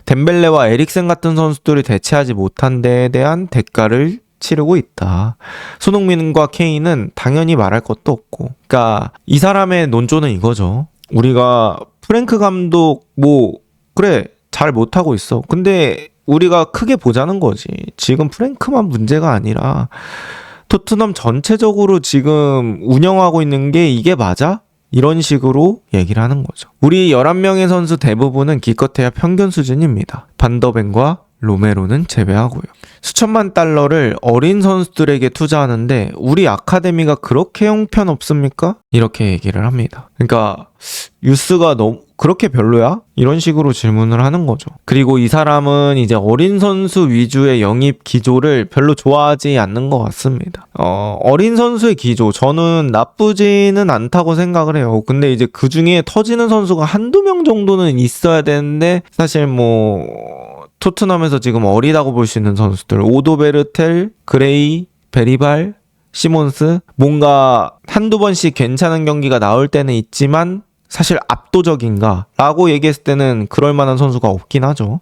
덴벨레와 에릭센 같은 선수들이 대체하지 못한 데에 대한 대가를 치르고 있다. 손흥민과 케인은 당연히 말할 것도 없고. 그러니까 이 사람의 논조는 이거죠. 우리가 프랭크 감독 뭐 그래 잘 못하고 있어. 근데 우리가 크게 보자는 거지. 지금 프랭크만 문제가 아니라 토트넘 전체적으로 지금 운영하고 있는 게 이게 맞아? 이런 식으로 얘기를 하는 거죠. 우리 11명의 선수 대부분은 기껏해야 평균 수준입니다. 반더벤과 로메로는 제외하고요. 수천만 달러를 어린 선수들에게 투자하는데 우리 아카데미가 그렇게 형편없습니까? 이렇게 얘기를 합니다. 그러니까 유스가 너무 그렇게 별로야? 이런 식으로 질문을 하는 거죠. 그리고 이 사람은 이제 어린 선수 위주의 영입 기조를 별로 좋아하지 않는 것 같습니다. 어린 선수의 기조 저는 나쁘지는 않다고 생각을 해요. 근데 이제 그 중에 터지는 선수가 한두 명 정도는 있어야 되는데 사실 뭐 토트넘에서 지금 어리다고 볼 수 있는 선수들 오도베르텔, 그레이, 베리발, 시몬스 뭔가 한두 번씩 괜찮은 경기가 나올 때는 있지만 사실 압도적인가? 라고 얘기했을 때는 그럴 만한 선수가 없긴 하죠.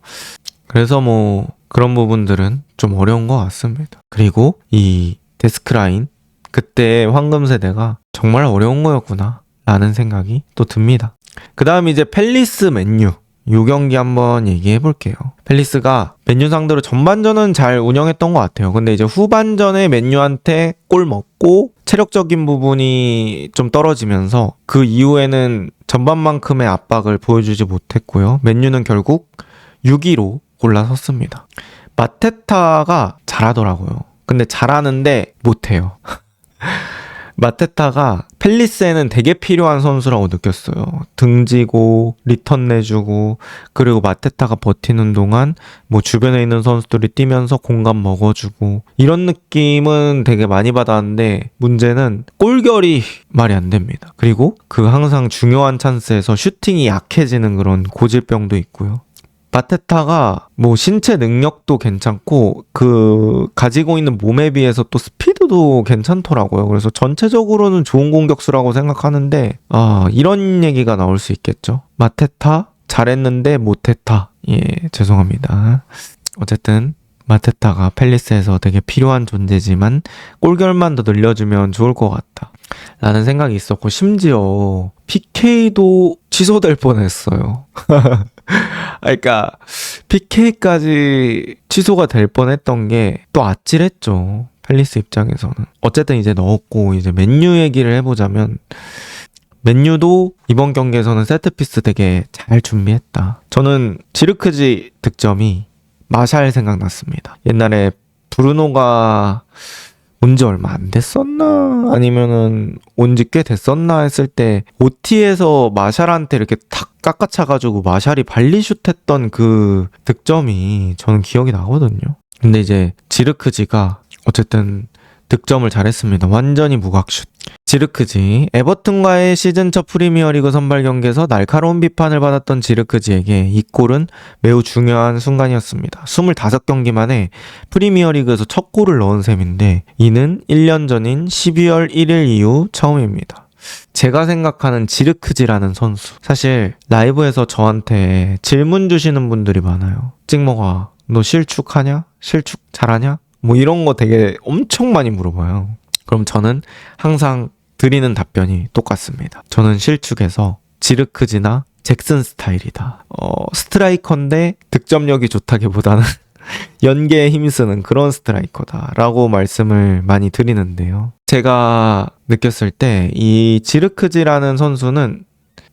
그래서 뭐 그런 부분들은 좀 어려운 것 같습니다. 그리고 이 데스크라인 그때 황금 세대가 정말 어려운 거였구나 라는 생각이 또 듭니다. 그 다음 이제 팰리스 맨유 요 경기 한번 얘기해 볼게요. 팰리스가 맨유 상대로 전반전은 잘 운영했던 것 같아요. 근데 이제 후반전에 맨유한테 골 먹고 체력적인 부분이 좀 떨어지면서 그 이후에는 전반만큼의 압박을 보여주지 못했고요. 맨유는 결국 6위로 올라섰습니다. 마테타가 잘하더라고요. 근데 잘하는데 못해요. 마테타가 팰리스에는 되게 필요한 선수라고 느꼈어요. 등지고 리턴 내주고 그리고 마테타가 버티는 동안 뭐 주변에 있는 선수들이 뛰면서 공간 먹어주고 이런 느낌은 되게 많이 받았는데 문제는 골결이 말이 안 됩니다. 그리고 그 항상 중요한 찬스에서 슈팅이 약해지는 그런 고질병도 있고요. 마테타가 뭐 신체 능력도 괜찮고 그 가지고 있는 몸에 비해서 또 스피드도 괜찮더라고요. 그래서 전체적으로는 좋은 공격수라고 생각하는데 이런 얘기가 나올 수 있겠죠. 마테타 잘했는데 못했다. 예, 죄송합니다. 어쨌든 마테타가 팰리스에서 되게 필요한 존재지만 골결만 더 늘려주면 좋을 것 같다 라는 생각이 있었고 심지어 PK도 취소될 뻔했어요. 그러니까 PK까지 취소가 될 뻔했던 게 또 아찔했죠. 팰리스 입장에서는. 어쨌든 이제 넣었고 이제 맨유 얘기를 해보자면 맨유도 이번 경기에서는 세트피스 되게 잘 준비했다. 저는 지르크지 득점이 마샬 생각났습니다. 옛날에 브루노가 온지 얼마 안 됐었나? 아니면은 온지 꽤 됐었나 했을 때 OT에서 마샬한테 이렇게 탁 깎아차가지고 마샬이 발리슛 했던 그 득점이 저는 기억이 나거든요. 근데 이제 지르크지가 어쨌든 득점을 잘했습니다. 완전히 무각슛. 지르크지, 에버튼과의 시즌 첫 프리미어리그 선발 경기에서 날카로운 비판을 받았던 지르크지에게 이 골은 매우 중요한 순간이었습니다. 25경기 만에 프리미어리그에서 첫 골을 넣은 셈인데 이는 1년 전인 12월 1일 이후 처음입니다. 제가 생각하는 지르크지라는 선수, 사실 라이브에서 저한테 질문 주시는 분들이 많아요. 찍먹아, 너 실축하냐? 실축 잘하냐? 뭐 이런 거 되게 엄청 많이 물어봐요. 그럼 저는 항상 드리는 답변이 똑같습니다. 저는 실축해서 지르크지나 잭슨 스타일이다. 스트라이커인데 득점력이 좋다기보다는 연계에 힘쓰는 그런 스트라이커다라고 말씀을 많이 드리는데요. 제가 느꼈을 때 이 지르크지라는 선수는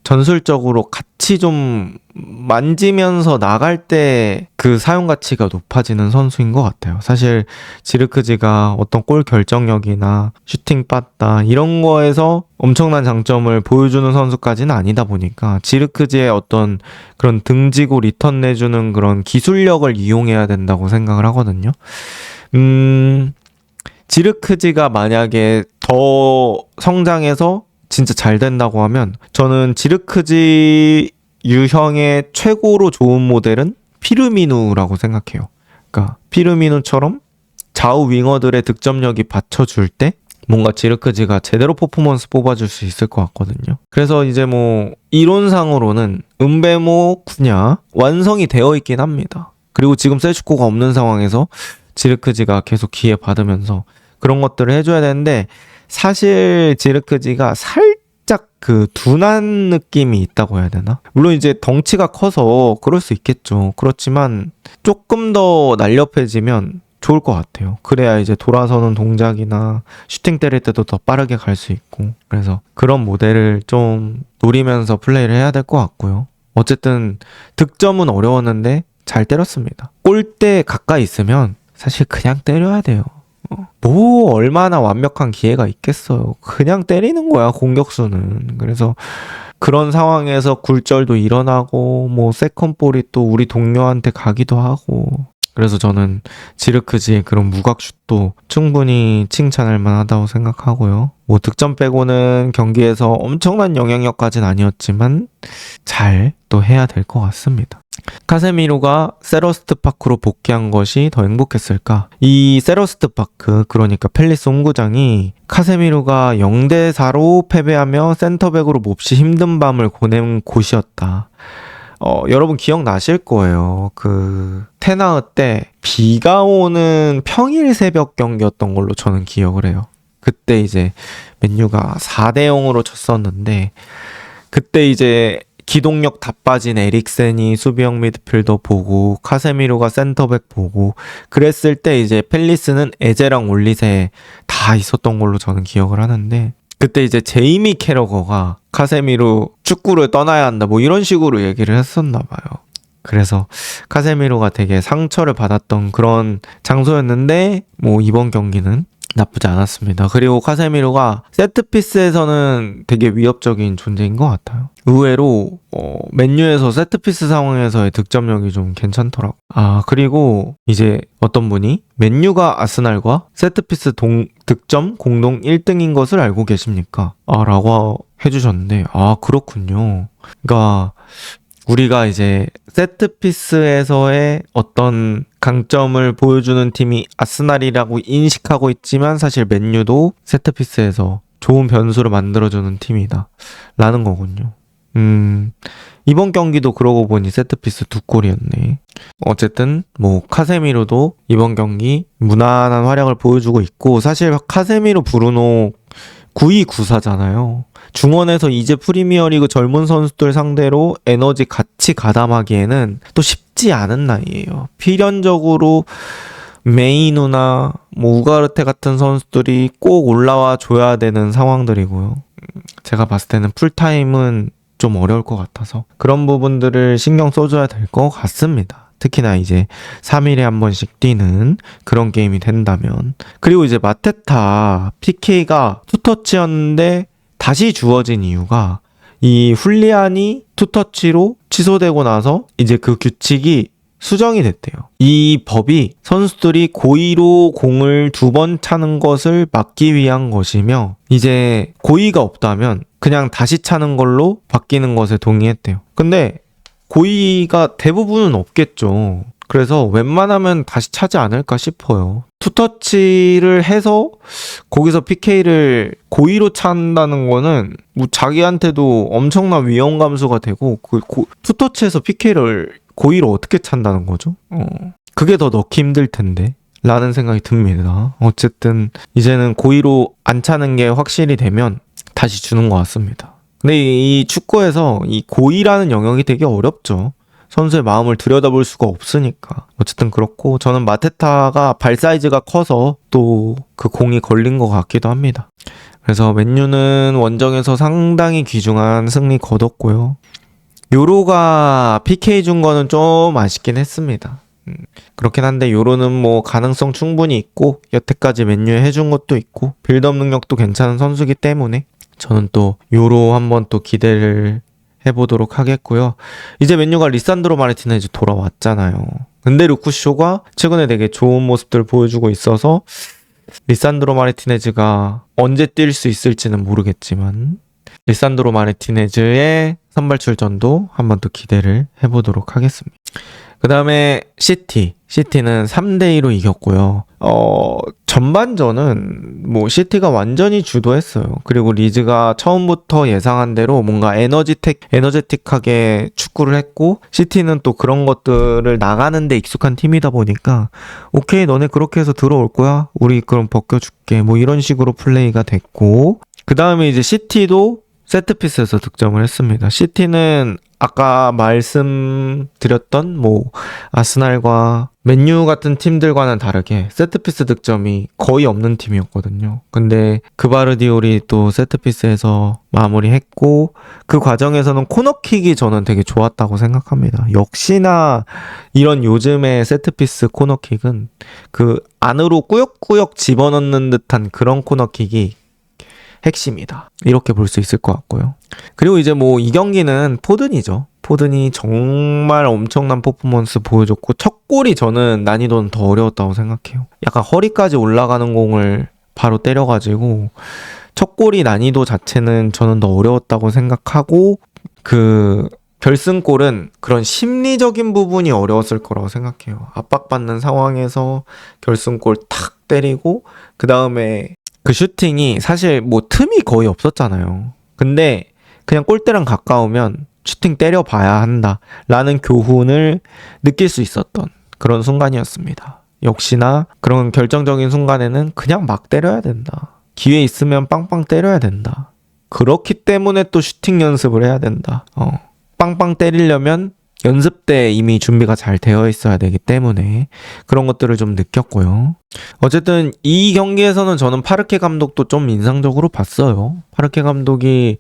전술적으로 같이 좀 만지면서 나갈 때 그 사용 가치가 높아지는 선수인 것 같아요. 사실 지르크지가 어떤 골 결정력이나 슈팅 빠따 이런 거에서 엄청난 장점을 보여주는 선수까지는 아니다 보니까 지르크지의 어떤 그런 등지고 리턴 내주는 그런 기술력을 이용해야 된다고 생각을 하거든요. 지르크지가 만약에 더 성장해서 진짜 잘 된다고 하면 저는 지르크지 유형의 최고로 좋은 모델은 피르미누라고 생각해요. 그러니까 피르미누처럼 좌우 윙어들의 득점력이 받쳐줄 때 뭔가 지르크지가 제대로 퍼포먼스 뽑아줄 수 있을 것 같거든요. 그래서 이제 뭐 이론상으로는 은베모 쿠냐 완성이 되어 있긴 합니다. 그리고 지금 셀슈코가 없는 상황에서 지르크지가 계속 기회 받으면서 그런 것들을 해줘야 되는데 사실 지르크지가 살짝 그 둔한 느낌이 있다고 해야 되나? 물론 이제 덩치가 커서 그럴 수 있겠죠. 그렇지만 조금 더 날렵해지면 좋을 것 같아요. 그래야 이제 돌아서는 동작이나 슈팅 때릴 때도 더 빠르게 갈 수 있고 그래서 그런 모델을 좀 노리면서 플레이를 해야 될 것 같고요. 어쨌든 득점은 어려웠는데 잘 때렸습니다. 골대 가까이 있으면 사실 그냥 때려야 돼요. 뭐 얼마나 완벽한 기회가 있겠어요. 그냥 때리는 거야 공격수는. 그래서 그런 상황에서 굴절도 일어나고 뭐 세컨볼이 또 우리 동료한테 가기도 하고 그래서 저는 지르크지의 그런 무각슛도 충분히 칭찬할 만하다고 생각하고요. 뭐 득점 빼고는 경기에서 엄청난 영향력까지는 아니었지만 잘 또 해야 될 것 같습니다. 카세미로가 세러스트 파크로 복귀한 것이 더 행복했을까? 이 세러스트 파크, 그러니까 팰리스 홈구장이 카세미로가 0대4로 패배하며 센터백으로 몹시 힘든 밤을 보낸 곳이었다. 여러분 기억나실 거예요. 그 테나흐 때 비가 오는 평일 새벽 경기였던 걸로 저는 기억을 해요. 그때 이제 맨유가 4대0으로 졌었는데 그때 이제 기동력 다 빠진 에릭센이 수비형 미드필더 보고 카세미로가 센터백 보고 그랬을 때 이제 팰리스는 에제랑 올리세 다 있었던 걸로 저는 기억을 하는데 그때 이제 제이미 캐러거가 카세미로 축구를 떠나야 한다 뭐 이런 식으로 얘기를 했었나 봐요. 그래서 카세미로가 되게 상처를 받았던 그런 장소였는데 뭐 이번 경기는 나쁘지 않았습니다. 그리고 카세미로가 세트피스에서는 되게 위협적인 존재인 것 같아요. 의외로 맨유에서 세트피스 상황에서의 득점력이 좀 괜찮더라고. 그리고 이제 어떤 분이 맨유가 아스날과 세트피스 득점 공동 1등인 것을 알고 계십니까? 라고 해주셨는데 그렇군요. 그러니까 우리가 이제 세트피스에서의 어떤 강점을 보여주는 팀이 아스날이라고 인식하고 있지만 사실 맨유도 세트피스에서 좋은 변수를 만들어주는 팀이다 라는 거군요. 이번 경기도 그러고 보니 세트피스 2골이었네. 어쨌든 뭐 카세미로도 이번 경기 무난한 활약을 보여주고 있고 사실 카세미로 브루노 9294잖아요. 중원에서 이제 프리미어리그 젊은 선수들 상대로 에너지 같이 가담하기에는 또 쉽지 않은 나이예요. 필연적으로 메이누나 뭐 우가르테 같은 선수들이 꼭 올라와 줘야 되는 상황들이고요. 제가 봤을 때는 풀타임은 좀 어려울 것 같아서 그런 부분들을 신경 써줘야 될 것 같습니다. 특히나 이제 3일에 한 번씩 뛰는 그런 게임이 된다면. 그리고 이제 마테타 PK가 투터치였는데 다시 주어진 이유가 이 훌리안이 투터치로 취소되고 나서 이제 그 규칙이 수정이 됐대요. 이 법이 선수들이 고의로 공을 2번 차는 것을 막기 위한 것이며 이제 고의가 없다면 그냥 다시 차는 걸로 바뀌는 것에 동의했대요. 근데 고의가 대부분은 없겠죠. 그래서 웬만하면 다시 차지 않을까 싶어요. 투터치를 해서 거기서 PK를 고의로 찬다는 거는 뭐 자기한테도 엄청난 위험 감수가 되고 투터치에서 PK를 고의로 어떻게 찬다는 거죠? 그게 더 넣기 힘들 텐데 라는 생각이 듭니다. 어쨌든 이제는 고의로 안 차는 게 확실히 되면 다시 주는 것 같습니다. 근데 이 축구에서 이 고의라는 영역이 되게 어렵죠. 선수의 마음을 들여다볼 수가 없으니까. 어쨌든 그렇고 저는 마테타가 발 사이즈가 커서 또 그 공이 걸린 것 같기도 합니다. 그래서 맨유는 원정에서 상당히 귀중한 승리 거뒀고요. 요로가 PK 준 거는 좀 아쉽긴 했습니다. 그렇긴 한데 요로는 뭐 가능성 충분히 있고 여태까지 맨유에 해준 것도 있고 빌드업 능력도 괜찮은 선수기 때문에 저는 또 요로 한번 또 기대를 해보도록 하겠고요. 이제 맨유가 리산드로 마르티네즈 돌아왔잖아요. 근데 루크쇼가 최근에 되게 좋은 모습들을 보여주고 있어서 리산드로 마르티네즈가 언제 뛸 수 있을지는 모르겠지만 리산드로 마르티네즈의 선발 출전도 한번 또 기대를 해보도록 하겠습니다. 그 다음에 시티는 3대2로 이겼고요. 전반전은 뭐 시티가 완전히 주도했어요. 그리고 리즈가 처음부터 예상한 대로 뭔가 에너제틱하게 축구를 했고, 시티는 또 그런 것들을 나가는데 익숙한 팀이다 보니까 오케이 너네 그렇게 해서 들어올 거야? 우리 그럼 벗겨줄게. 뭐 이런 식으로 플레이가 됐고, 그 다음에 이제 시티도 세트피스에서 득점을 했습니다. 시티는 아까 말씀드렸던 뭐 아스날과 맨유 같은 팀들과는 다르게 세트피스 득점이 거의 없는 팀이었거든요. 근데 그바르디올이 또 세트피스에서 마무리했고, 그 과정에서는 코너킥이 저는 되게 좋았다고 생각합니다. 역시나 이런 요즘의 세트피스 코너킥은 그 안으로 꾸역꾸역 집어넣는 듯한 그런 코너킥이 핵심이다. 이렇게 볼 수 있을 것 같고요. 그리고 이제 뭐 이 경기는 포든이죠. 포든이 정말 엄청난 퍼포먼스 보여줬고, 첫 골이 저는 난이도는 더 어려웠다고 생각해요. 약간 허리까지 올라가는 공을 바로 때려가지고 첫 골이 난이도 자체는 저는 더 어려웠다고 생각하고, 그 결승골은 그런 심리적인 부분이 어려웠을 거라고 생각해요. 압박받는 상황에서 결승골 탁 때리고 그 다음에 그 슈팅이 사실 뭐 틈이 거의 없었잖아요. 근데 그냥 골대랑 가까우면 슈팅 때려봐야 한다 라는 교훈을 느낄 수 있었던 그런 순간이었습니다. 역시나 그런 결정적인 순간에는 그냥 막 때려야 된다. 기회 있으면 빵빵 때려야 된다. 그렇기 때문에 또 슈팅 연습을 해야 된다. 빵빵 때리려면 연습 때 이미 준비가 잘 되어 있어야 되기 때문에 그런 것들을 좀 느꼈고요. 어쨌든 이 경기에서는 저는 파르케 감독도 좀 인상적으로 봤어요. 파르케 감독이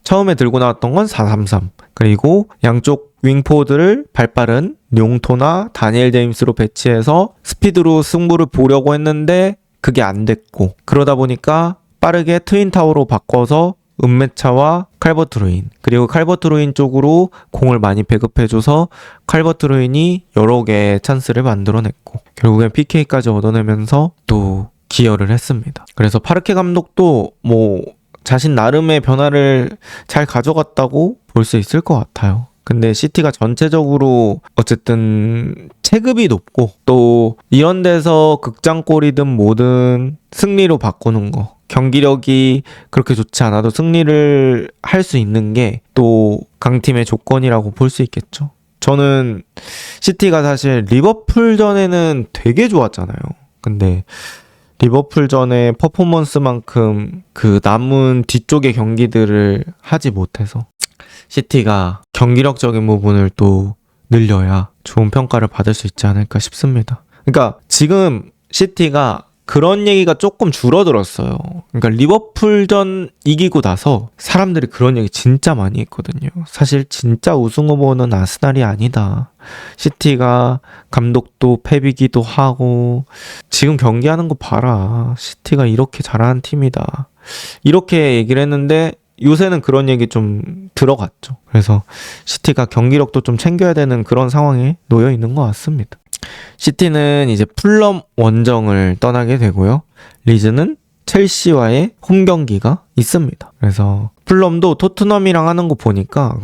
처음에 들고 나왔던 건 4-3-3, 그리고 양쪽 윙포드를 발빠른 뇽토나 다니엘 제임스로 배치해서 스피드로 승부를 보려고 했는데 그게 안 됐고, 그러다 보니까 빠르게 트윈타워로 바꿔서 은메차와 칼버트 루인, 그리고 칼버트 루인 쪽으로 공을 많이 배급해줘서 칼버트 루인이 여러 개의 찬스를 만들어냈고 결국엔 PK까지 얻어내면서 또 기여를 했습니다. 그래서 파르케 감독도 뭐 자신 나름의 변화를 잘 가져갔다고 볼 수 있을 것 같아요. 근데 시티가 전체적으로 어쨌든 체급이 높고, 또 이런 데서 극장골이든 뭐든 승리로 바꾸는 거, 경기력이 그렇게 좋지 않아도 승리를 할 수 있는 게 또 강팀의 조건이라고 볼 수 있겠죠. 저는 시티가 사실 리버풀전에는 되게 좋았잖아요. 근데 리버풀전의 퍼포먼스만큼 그 남은 뒤쪽의 경기들을 하지 못해서 시티가 경기력적인 부분을 또 늘려야 좋은 평가를 받을 수 있지 않을까 싶습니다. 그러니까 지금 시티가 그런 얘기가 조금 줄어들었어요. 그러니까 리버풀전 이기고 나서 사람들이 그런 얘기 진짜 많이 했거든요. 사실 진짜 우승 후보는 아스날이 아니다. 시티가 감독도 패비기도 하고 지금 경기하는 거 봐라. 시티가 이렇게 잘하는 팀이다. 이렇게 얘기를 했는데 요새는 그런 얘기 좀 들어갔죠. 그래서 시티가 경기력도 좀 챙겨야 되는 그런 상황에 놓여 있는 것 같습니다. 시티는 이제 풀럼 원정을 떠나게 되고요. 리즈는 첼시와의 홈 경기가 있습니다. 그래서 풀럼도 토트넘이랑 하는 거 보니까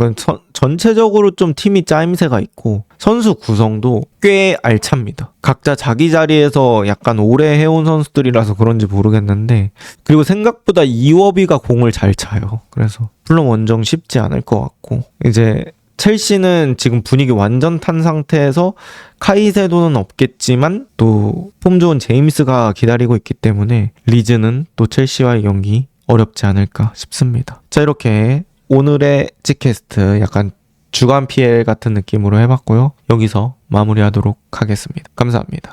전체적으로 좀 팀이 짜임새가 있고 선수 구성도 꽤 알찹니다. 각자 자기 자리에서 약간 오래 해온 선수들이라서 그런지 모르겠는데, 그리고 생각보다 이워비가 공을 잘 차요. 그래서 풀럼 원정 쉽지 않을 것 같고, 이제 첼시는 지금 분위기 완전 탄 상태에서 카이세도는 없겠지만 또 폼 좋은 제임스가 기다리고 있기 때문에 리즈는 또 첼시와의 경기 어렵지 않을까 싶습니다. 자, 이렇게 오늘의 찌캐스트 약간 주간 PL 같은 느낌으로 해봤고요. 여기서 마무리하도록 하겠습니다. 감사합니다.